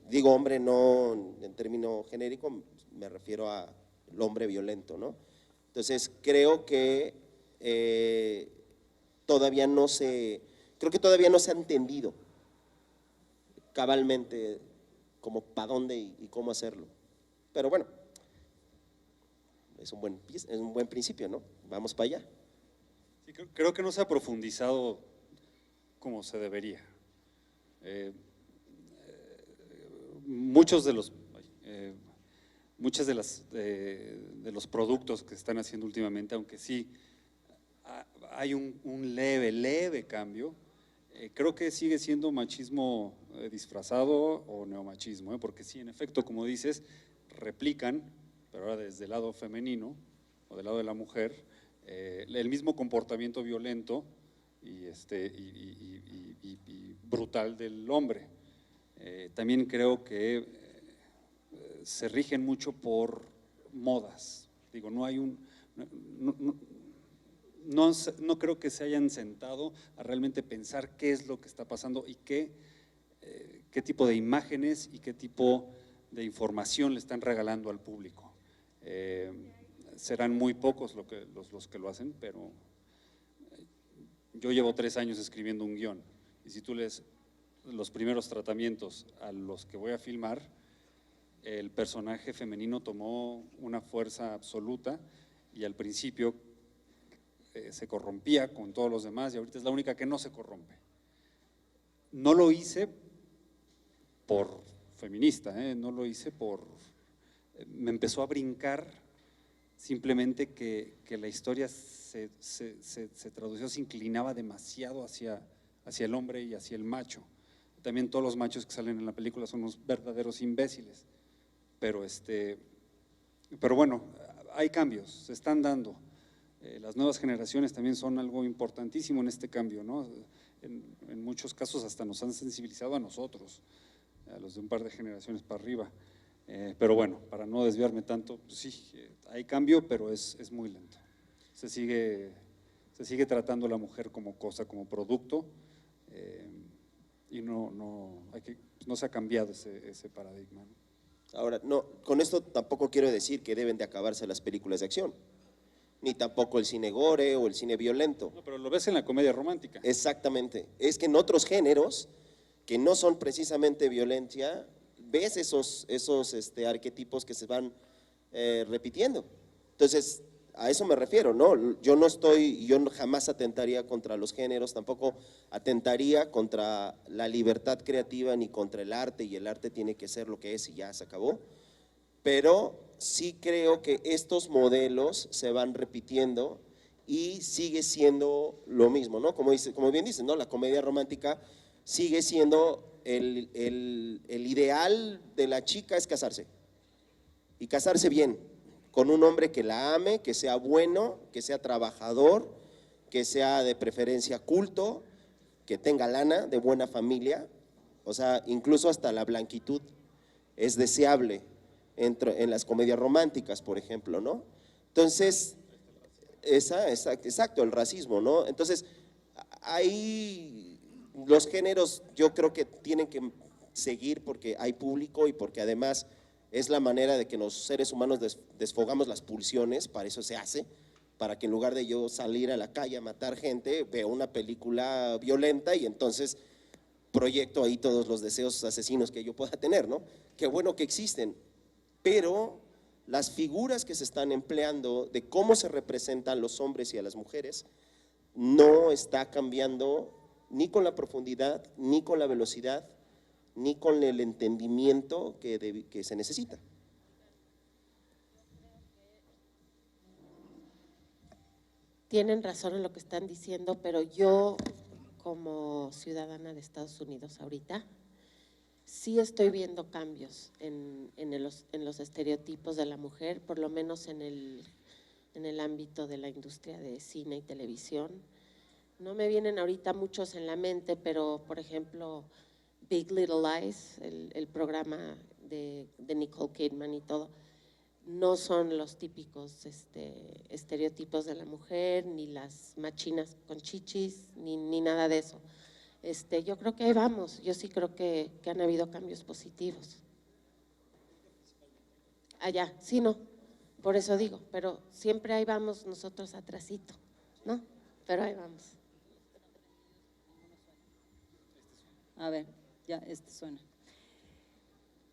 Digo hombre no en término genérico, me refiero al hombre violento, ¿no? Entonces creo que todavía no se ha entendido cabalmente como para dónde y cómo hacerlo. Pero bueno, es un buen principio, ¿no? Vamos para allá.
Sí, creo que no se ha profundizado como se debería. Muchos de los productos que están haciendo últimamente, aunque sí hay un leve cambio, creo que sigue siendo machismo disfrazado o neomachismo, porque sí, en efecto, como dices, replican, pero ahora desde el lado femenino o del lado de la mujer, el mismo comportamiento violento y brutal del hombre. También creo que se rigen mucho por modas, Digo, no hay un… No creo que se hayan sentado a realmente pensar qué es lo que está pasando y qué tipo de imágenes y qué tipo de información le están regalando al público. Serán muy pocos los que lo hacen, pero yo llevo 3 años escribiendo un guión y si tú lees los primeros tratamientos a los que voy a filmar, el personaje femenino tomó una fuerza absoluta y al principio se corrompía con todos los demás y ahorita es la única que no se corrompe. No lo hice por feminista, no lo hice por… me empezó a brincar simplemente que la historia se tradució, se inclinaba demasiado hacia el hombre y hacia el macho. También todos los machos que salen en la película son unos verdaderos imbéciles, pero bueno, hay cambios, se están dando. Las nuevas generaciones también son algo importantísimo en este cambio, ¿no? En muchos casos hasta nos han sensibilizado a nosotros, a los de un par de generaciones para arriba. Pero bueno, para no desviarme tanto, pues sí, hay cambio, pero es muy lento. Se sigue tratando a la mujer como cosa, como producto, y no se ha cambiado ese paradigma, ¿no?
Ahora, no, con esto tampoco quiero decir que deben de acabarse las películas de acción, ni tampoco el cine gore o el cine violento.
No, pero lo ves en la comedia romántica.
Exactamente, es que en otros géneros que no son precisamente violencia, ves esos arquetipos que se van repitiendo. Entonces, a eso me refiero, ¿no? Yo jamás atentaría contra los géneros, tampoco atentaría contra la libertad creativa ni contra el arte, y el arte tiene que ser lo que es y ya se acabó, pero sí creo que estos modelos se van repitiendo y sigue siendo lo mismo, ¿no? Como bien dices, ¿no? La comedia romántica sigue siendo el ideal de la chica es casarse, y casarse bien, con un hombre que la ame, que sea bueno, que sea trabajador, que sea de preferencia culto, que tenga lana, de buena familia, o sea, incluso hasta la blanquitud es deseable en las comedias románticas, por ejemplo, ¿no? Entonces, exacto, el racismo, ¿no? Entonces, ahí los géneros yo creo que tienen que seguir porque hay público y porque además es la manera de que los seres humanos desfogamos las pulsiones, para eso se hace, para que en lugar de yo salir a la calle a matar gente, veo una película violenta y entonces proyecto ahí todos los deseos asesinos que yo pueda tener, ¿no? Qué bueno que existen, pero las figuras que se están empleando de cómo se representan los hombres y a las mujeres no está cambiando ni con la profundidad, ni con la velocidad, ni con el entendimiento que se necesita.
Tienen razón en lo que están diciendo, pero yo como ciudadana de Estados Unidos ahorita, sí estoy viendo cambios en los estereotipos de la mujer, por lo menos en el ámbito de la industria de cine y televisión. No me vienen ahorita muchos en la mente, pero por ejemplo, Big Little Lies, el programa de Nicole Kidman y todo, no son los típicos estereotipos de la mujer, ni las machinas con chichis, ni nada de eso. Yo creo que ahí vamos, yo sí creo que han habido cambios positivos. Allá, sí, no, por eso digo, pero siempre ahí vamos nosotros atrasito, ¿no? Pero ahí vamos.
A ver, ya, suena.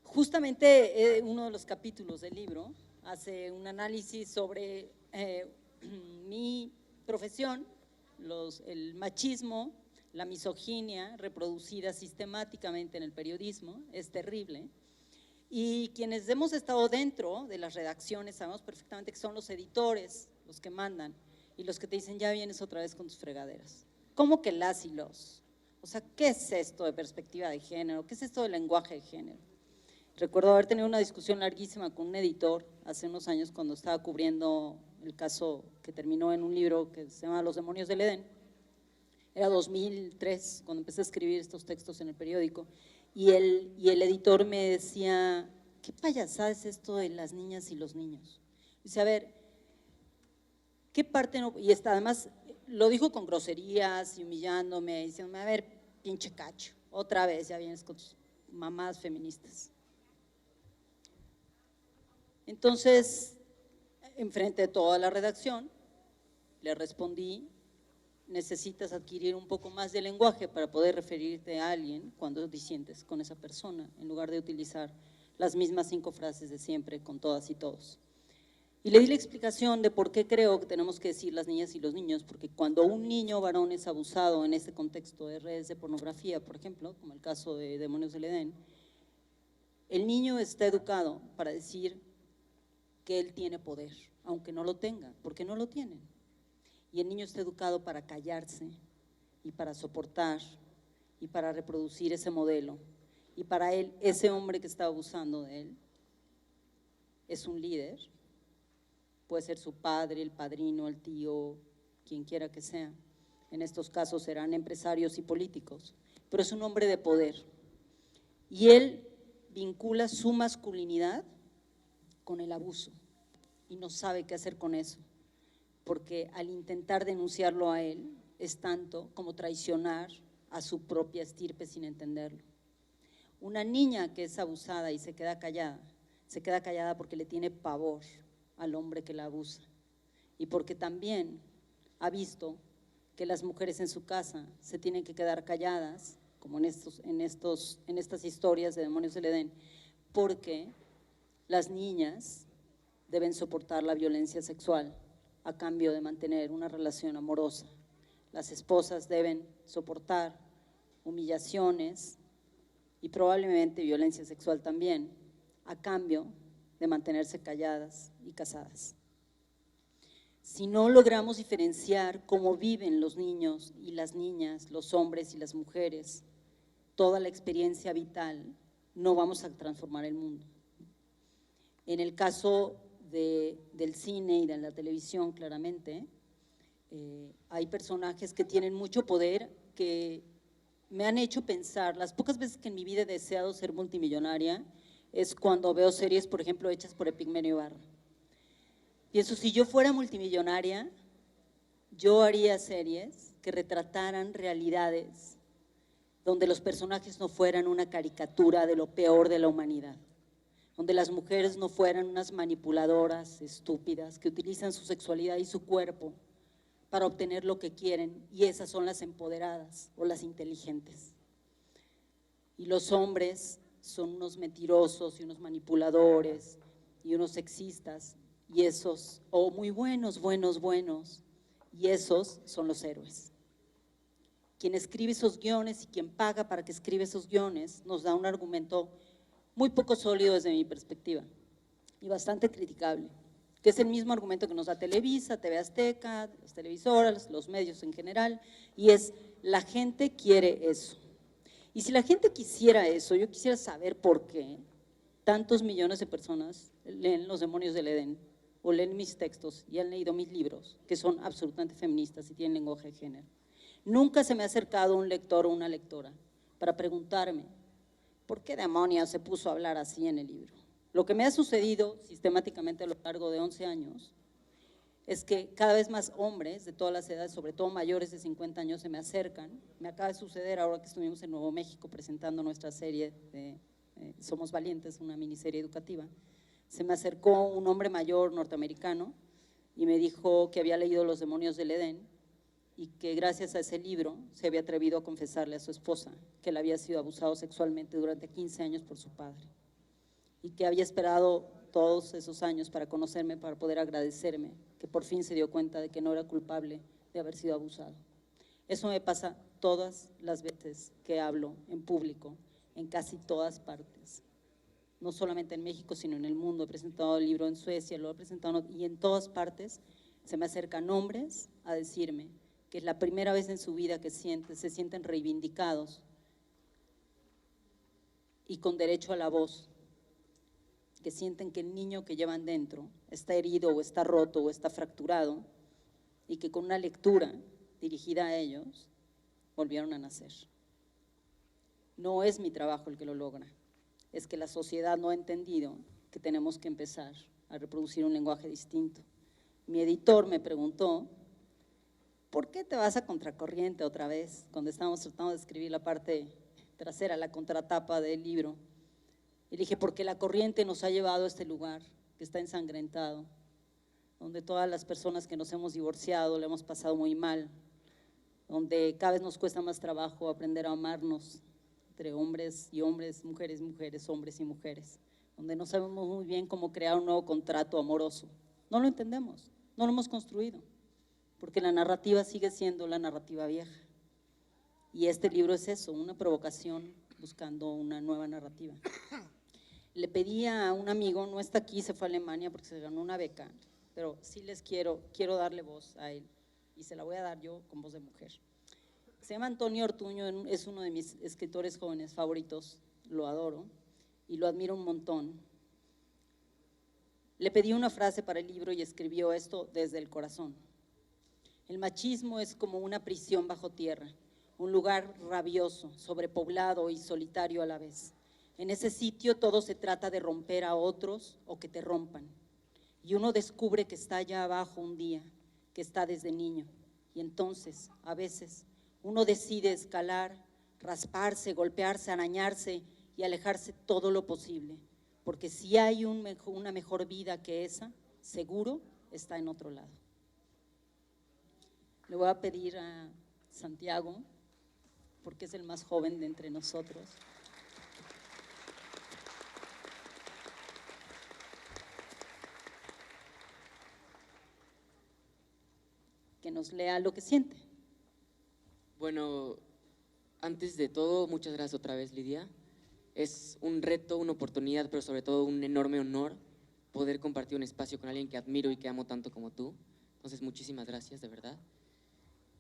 Justamente uno de los capítulos del libro hace un análisis sobre mi profesión, el machismo, la misoginia reproducida sistemáticamente en el periodismo, es terrible. Y quienes hemos estado dentro de las redacciones sabemos perfectamente que son los editores los que mandan y los que te dicen ya vienes otra vez con tus fregaderas. ¿Cómo que las y los? O sea, ¿qué es esto de perspectiva de género? ¿Qué es esto de lenguaje de género? Recuerdo haber tenido una discusión larguísima con un editor hace unos años cuando estaba cubriendo el caso que terminó en un libro que se llama Los demonios del Edén. Era 2003 cuando empecé a escribir estos textos en el periódico y el editor me decía, ¿qué payasada es esto de las niñas y los niños? Dice, a ver, ¿Qué parte no? Y está, además lo dijo con groserías y humillándome, diciéndome, a ver, pinche cacho, otra vez ya vienes con tus mamás feministas. Entonces, enfrente de toda la redacción, le respondí, necesitas adquirir un poco más de lenguaje para poder referirte a alguien cuando disientes con esa persona, en lugar de utilizar las mismas 5 frases de siempre con todas y todos. Y le di la explicación de por qué creo que tenemos que decir las niñas y los niños, porque cuando un niño varón es abusado en este contexto de redes de pornografía, por ejemplo, como el caso de Demonios del Edén, el niño está educado para decir que él tiene poder, aunque no lo tenga, porque no lo tienen. Y el niño está educado para callarse y para soportar y para reproducir ese modelo. Y para él, ese hombre que está abusando de él es un líder, puede ser su padre, el padrino, el tío, quien quiera que sea. En estos casos serán empresarios y políticos, pero es un hombre de poder. Y él vincula su masculinidad con el abuso y no sabe qué hacer con eso, porque al intentar denunciarlo a él es tanto como traicionar a su propia estirpe sin entenderlo. Una niña que es abusada y se queda callada porque le tiene pavor al hombre que la abusa y porque también ha visto que las mujeres en su casa se tienen que quedar calladas, como en estas historias de Demonios del Edén, porque las niñas deben soportar la violencia sexual a cambio de mantener una relación amorosa. Las esposas deben soportar humillaciones y probablemente violencia sexual también, a cambio de mantenerse calladas y casadas. Si no logramos diferenciar cómo viven los niños y las niñas, los hombres y las mujeres, toda la experiencia vital, no vamos a transformar el mundo. En el caso del cine y de la televisión, claramente, hay personajes que tienen mucho poder, que me han hecho pensar, las pocas veces que en mi vida he deseado ser multimillonaria, es cuando veo series, por ejemplo, hechas por Epigmenio Ibarra. Pienso, si yo fuera multimillonaria, yo haría series que retrataran realidades donde los personajes no fueran una caricatura de lo peor de la humanidad, donde las mujeres no fueran unas manipuladoras estúpidas que utilizan su sexualidad y su cuerpo para obtener lo que quieren, y esas son las empoderadas o las inteligentes. Y los hombres son unos mentirosos y unos manipuladores y unos sexistas, y esos, o muy buenos, y esos son los héroes. Quien escribe esos guiones y quien paga para que escriba esos guiones nos da un argumento muy poco sólido desde mi perspectiva y bastante criticable, que es el mismo argumento que nos da Televisa, TV Azteca, las televisoras, los medios en general, y es: la gente quiere eso. Y si la gente quisiera eso, yo quisiera saber por qué tantos millones de personas leen Los Demonios del Edén o leen mis textos y han leído mis libros, que son absolutamente feministas y tienen lenguaje de género. Nunca se me ha acercado un lector o una lectora para preguntarme ¿por qué demonios se puso a hablar así en el libro? Lo que me ha sucedido sistemáticamente a lo largo de 11 años es que cada vez más hombres de todas las edades, sobre todo mayores de 50 años, se me acercan. Me acaba de suceder ahora que estuvimos en Nuevo México presentando nuestra serie de Somos Valientes, una miniserie educativa. Se me acercó un hombre mayor norteamericano y me dijo que había leído Los Demonios del Edén y que gracias a ese libro se había atrevido a confesarle a su esposa que él había sido abusado sexualmente durante 15 años por su padre y que había esperado todos esos años para conocerme, para poder agradecerme, que por fin se dio cuenta de que no era culpable de haber sido abusado. Eso me pasa todas las veces que hablo en público, en casi todas partes, no solamente en México, sino en el mundo. He presentado el libro en Suecia, lo he presentado, y en todas partes se me acercan hombres a decirme que es la primera vez en su vida que se sienten reivindicados y con derecho a la voz, que sienten que el niño que llevan dentro está herido o está roto o está fracturado y que con una lectura dirigida a ellos volvieron a nacer. No es mi trabajo el que lo logra, es que la sociedad no ha entendido que tenemos que empezar a reproducir un lenguaje distinto, mi editor me preguntó, ¿por qué te vas a contracorriente otra vez? Cuando estábamos tratando de escribir la parte trasera, la contratapa del libro. Y dije, porque la corriente nos ha llevado a este lugar que está ensangrentado, donde todas las personas que nos hemos divorciado le hemos pasado muy mal, donde cada vez nos cuesta más trabajo aprender a amarnos entre hombres y hombres, mujeres y mujeres, hombres y mujeres, donde no sabemos muy bien cómo crear un nuevo contrato amoroso. No lo entendemos, no lo hemos construido, porque la narrativa sigue siendo la narrativa vieja. Y este libro es eso, una provocación buscando una nueva narrativa. Le pedí a un amigo, no está aquí, se fue a Alemania porque se ganó una beca, pero sí les quiero darle voz a él y se la voy a dar yo con voz de mujer. Se llama Antonio Ortuño, es uno de mis escritores jóvenes favoritos, lo adoro y lo admiro un montón. Le pedí una frase para el libro y escribió esto desde el corazón. El machismo es como una prisión bajo tierra, un lugar rabioso, sobrepoblado y solitario a la vez. En ese sitio todo se trata de romper a otros o que te rompan. Y uno descubre que está allá abajo un día, que está desde niño. Y entonces, a veces, uno decide escalar, rasparse, golpearse, arañarse y alejarse todo lo posible. Porque si hay una mejor vida que esa, seguro está en otro lado. Le voy a pedir a Santiago, porque es el más joven de entre nosotros, que nos lea lo que siente.
Bueno, antes de todo, muchas gracias otra vez, Lidia. Es un reto, una oportunidad, pero sobre todo un enorme honor poder compartir un espacio con alguien que admiro y que amo tanto como tú. Entonces, muchísimas gracias, de verdad.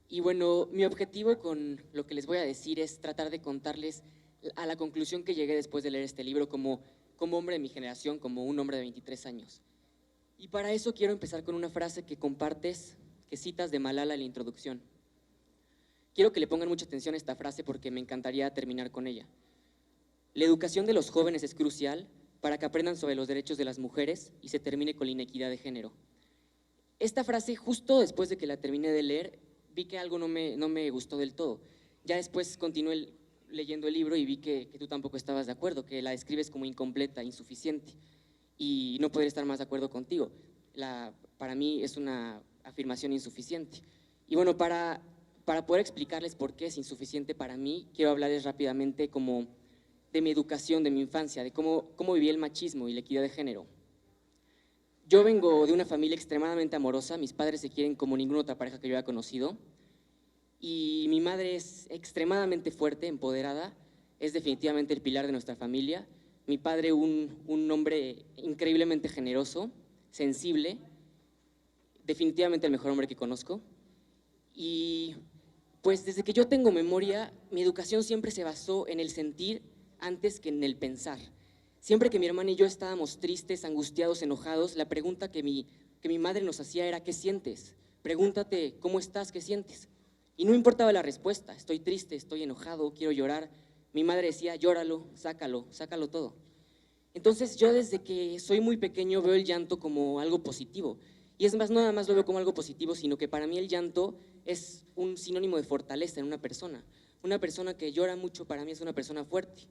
Y bueno, mi objetivo con lo que les voy a decir es tratar de contarles a la conclusión que llegué después de leer este libro como hombre de mi generación, como un hombre de 23 años. Y para eso quiero empezar con una frase que compartes, que citas de Malala en la introducción. Quiero que le pongan mucha atención a esta frase porque me encantaría terminar con ella. La educación de los jóvenes es crucial para que aprendan sobre los derechos de las mujeres y se termine con la inequidad de género. Esta frase, justo después de que la terminé de leer, vi que algo no me gustó del todo. Ya después continué leyendo el libro y vi que tú tampoco estabas de acuerdo, que la describes como incompleta, insuficiente, y no podría estar más de acuerdo contigo. Para mí es una afirmación insuficiente. Y bueno, para poder explicarles por qué es insuficiente para mí, quiero hablarles rápidamente como de mi educación, de mi infancia, de cómo viví el machismo y la equidad de género. Yo vengo de una familia extremadamente amorosa, mis padres se quieren como ninguna otra pareja que yo haya conocido, y mi madre es extremadamente fuerte, empoderada, es definitivamente el pilar de nuestra familia. Mi padre un hombre increíblemente generoso, sensible, definitivamente el mejor hombre que conozco. Y pues desde que yo tengo memoria, mi educación siempre se basó en el sentir antes que en el pensar. Siempre que mi hermana y yo estábamos tristes, angustiados, enojados, la pregunta que mi madre nos hacía era: ¿qué sientes? Pregúntate, ¿cómo estás? ¿Qué sientes? Y no importaba la respuesta, estoy triste, estoy enojado, quiero llorar. Mi madre decía: llóralo, sácalo todo. Entonces yo desde que soy muy pequeño veo el llanto como algo positivo. Y es más, no nada más lo veo como algo positivo, sino que para mí el llanto es un sinónimo de fortaleza en una persona. Una persona que llora mucho para mí es una persona fuerte.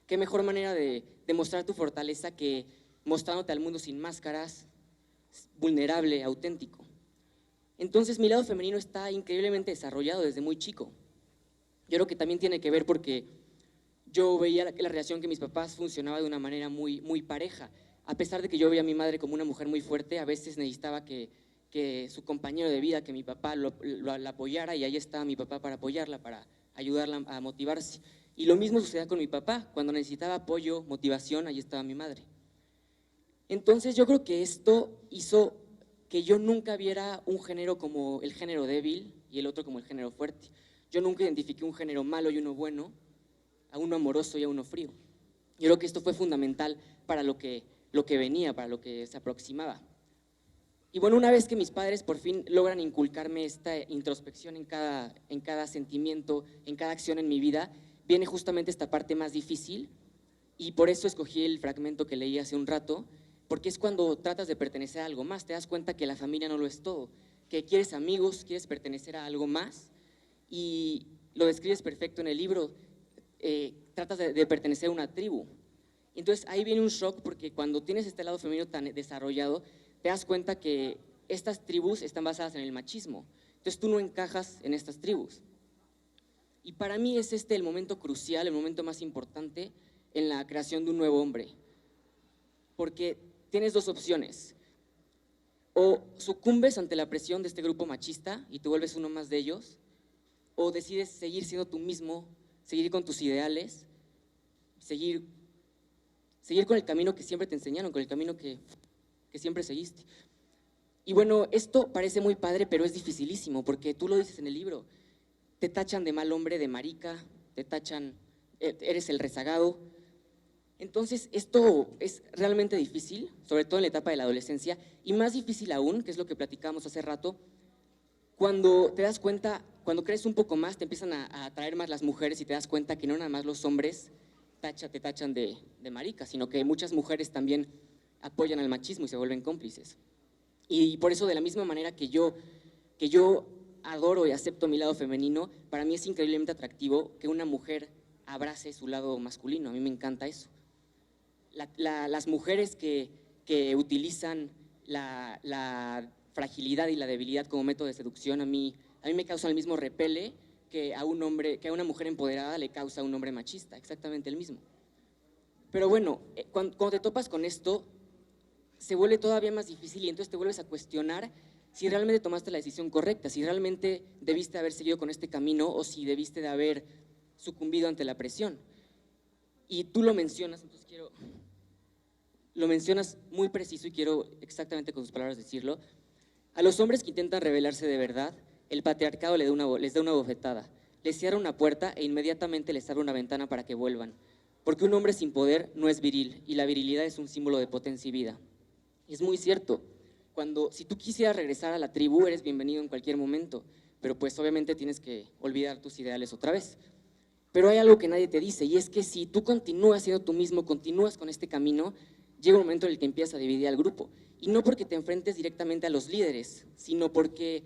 ¿Qué mejor manera de demostrar tu fortaleza que mostrándote al mundo sin máscaras, vulnerable, auténtico? Entonces mi lado femenino está increíblemente desarrollado desde muy chico. Yo creo que también tiene que ver porque yo veía la relación que mis papás funcionaba de una manera muy, muy pareja. A pesar de que yo veía a mi madre como una mujer muy fuerte, a veces necesitaba que su compañero de vida, que mi papá la apoyara, y ahí estaba mi papá para apoyarla, para ayudarla a motivarse. Y lo mismo sucedía con mi papá, cuando necesitaba apoyo, motivación, ahí estaba mi madre. Entonces yo creo que esto hizo que yo nunca viera un género como el género débil y el otro como el género fuerte. Yo nunca identifiqué un género malo y uno bueno, a uno amoroso y a uno frío. Yo creo que esto fue fundamental para lo que venía, para lo que se aproximaba. Y bueno, una vez que mis padres por fin logran inculcarme esta introspección en cada sentimiento, en cada acción en mi vida, viene justamente esta parte más difícil, y por eso escogí el fragmento que leí hace un rato, porque es cuando tratas de pertenecer a algo más, te das cuenta que la familia no lo es todo, que quieres amigos, quieres pertenecer a algo más, y lo describes perfecto en el libro, tratas de pertenecer a una tribu. Entonces ahí viene un shock, porque cuando tienes este lado femenino tan desarrollado, te das cuenta que estas tribus están basadas en el machismo, entonces tú no encajas en estas tribus. Y para mí es este el momento crucial, el momento más importante en la creación de un nuevo hombre, porque tienes dos opciones: o sucumbes ante la presión de este grupo machista y te vuelves uno más de ellos, o decides seguir siendo tú mismo, seguir con tus ideales, seguir con el camino que siempre te enseñaron, con el camino que siempre seguiste. Y bueno, esto parece muy padre, pero es dificilísimo, porque tú lo dices en el libro, te tachan de mal hombre, de marica, te tachan, eres el rezagado. Entonces esto es realmente difícil, sobre todo en la etapa de la adolescencia, y más difícil aún, que es lo que platicábamos hace rato, cuando te das cuenta, cuando crees un poco más, te empiezan a atraer más las mujeres y te das cuenta que no nada más los hombres te tachan de marica, sino que muchas mujeres también apoyan al machismo y se vuelven cómplices. Y por eso, de la misma manera que yo adoro y acepto mi lado femenino, para mí es increíblemente atractivo que una mujer abrace su lado masculino. A mí me encanta eso. Las mujeres que utilizan la fragilidad y la debilidad como método de seducción, a mí me causan el mismo repele que a una mujer empoderada le causa a un hombre machista, exactamente el mismo. Pero bueno, cuando te topas con esto, se vuelve todavía más difícil, y entonces te vuelves a cuestionar si realmente tomaste la decisión correcta, si realmente debiste haber seguido con este camino o si debiste de haber sucumbido ante la presión. Y tú lo mencionas, entonces lo mencionas muy preciso y quiero exactamente con tus palabras decirlo. A los hombres que intentan rebelarse de verdad, el patriarcado les da una bofetada, les cierra una puerta e inmediatamente les abre una ventana para que vuelvan, porque un hombre sin poder no es viril, y la virilidad es un símbolo de potencia y vida. Es muy cierto, si tú quisieras regresar a la tribu, eres bienvenido en cualquier momento, pero pues obviamente tienes que olvidar tus ideales otra vez. Pero hay algo que nadie te dice, y es que si tú continúas siendo tú mismo, continúas con este camino, llega un momento en el que empiezas a dividir al grupo, y no porque te enfrentes directamente a los líderes, sino porque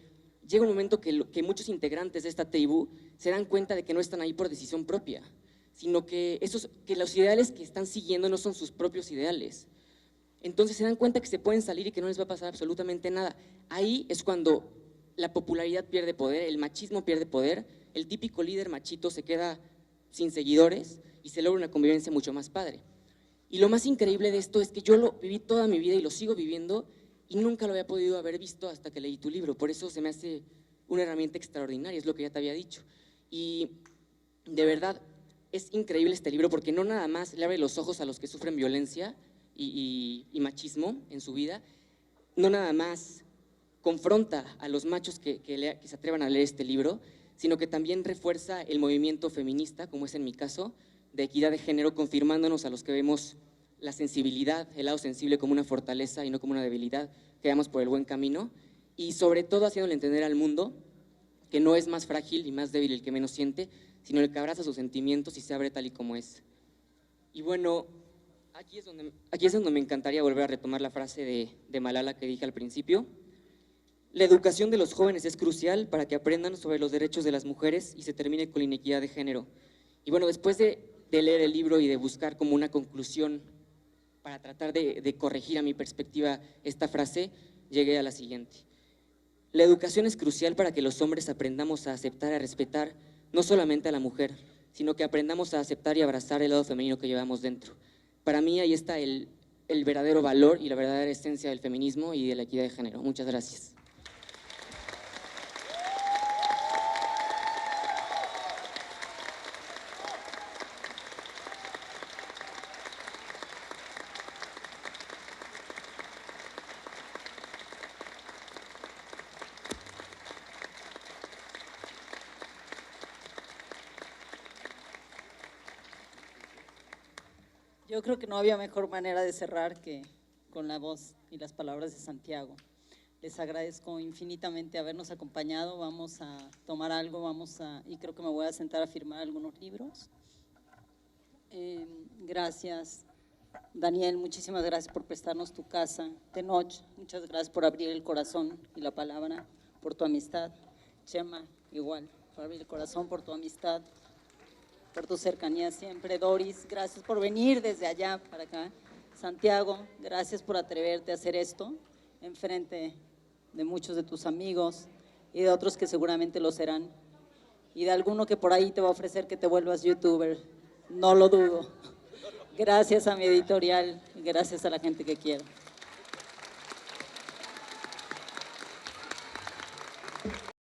llega un momento que muchos integrantes de esta tribu se dan cuenta de que no están ahí por decisión propia, sino que los ideales que están siguiendo no son sus propios ideales. Entonces se dan cuenta que se pueden salir y que no les va a pasar absolutamente nada. Ahí es cuando la popularidad pierde poder, el machismo pierde poder, el típico líder machito se queda sin seguidores y se logra una convivencia mucho más padre. Y lo más increíble de esto es que yo lo viví toda mi vida y lo sigo viviendo, y nunca lo había podido haber visto hasta que leí tu libro. Por eso se me hace una herramienta extraordinaria, es lo que ya te había dicho. Y de verdad es increíble este libro, porque no nada más le abre los ojos a los que sufren violencia y machismo en su vida, no nada más confronta a los machos que se atrevan a leer este libro, sino que también refuerza el movimiento feminista, como es en mi caso, de equidad de género, confirmándonos a los que vemos la sensibilidad, el lado sensible como una fortaleza y no como una debilidad, que vamos por el buen camino, y sobre todo haciéndole entender al mundo que no es más frágil y más débil el que menos siente, sino el que abraza sus sentimientos y se abre tal y como es. Y bueno, aquí es donde me encantaría volver a retomar la frase de Malala que dije al principio. La educación de los jóvenes es crucial para que aprendan sobre los derechos de las mujeres y se termine con la inequidad de género. Y bueno, después de leer el libro y de buscar como una conclusión para tratar de corregir a mi perspectiva esta frase, llegué a la siguiente. La educación es crucial para que los hombres aprendamos a aceptar y a respetar no solamente a la mujer, sino que aprendamos a aceptar y abrazar el lado femenino que llevamos dentro. Para mí ahí está el verdadero valor y la verdadera esencia del feminismo y de la equidad de género. Muchas gracias.
Yo creo que no había mejor manera de cerrar que con la voz y las palabras de Santiago. Les agradezco infinitamente habernos acompañado. Vamos a tomar algo, y creo que me voy a sentar a firmar algunos libros. Gracias Daniel, muchísimas gracias por prestarnos tu casa. Tenoch, muchas gracias por abrir el corazón y la palabra, por tu amistad. Chema, igual, por abrir el corazón, por tu amistad, por tu cercanía siempre. Doris, gracias por venir desde allá para acá. Santiago, gracias por atreverte a hacer esto enfrente de muchos de tus amigos y de otros que seguramente lo serán. Y de alguno que por ahí te va a ofrecer que te vuelvas youtuber. No lo dudo. Gracias a mi editorial y gracias a la gente que quiero.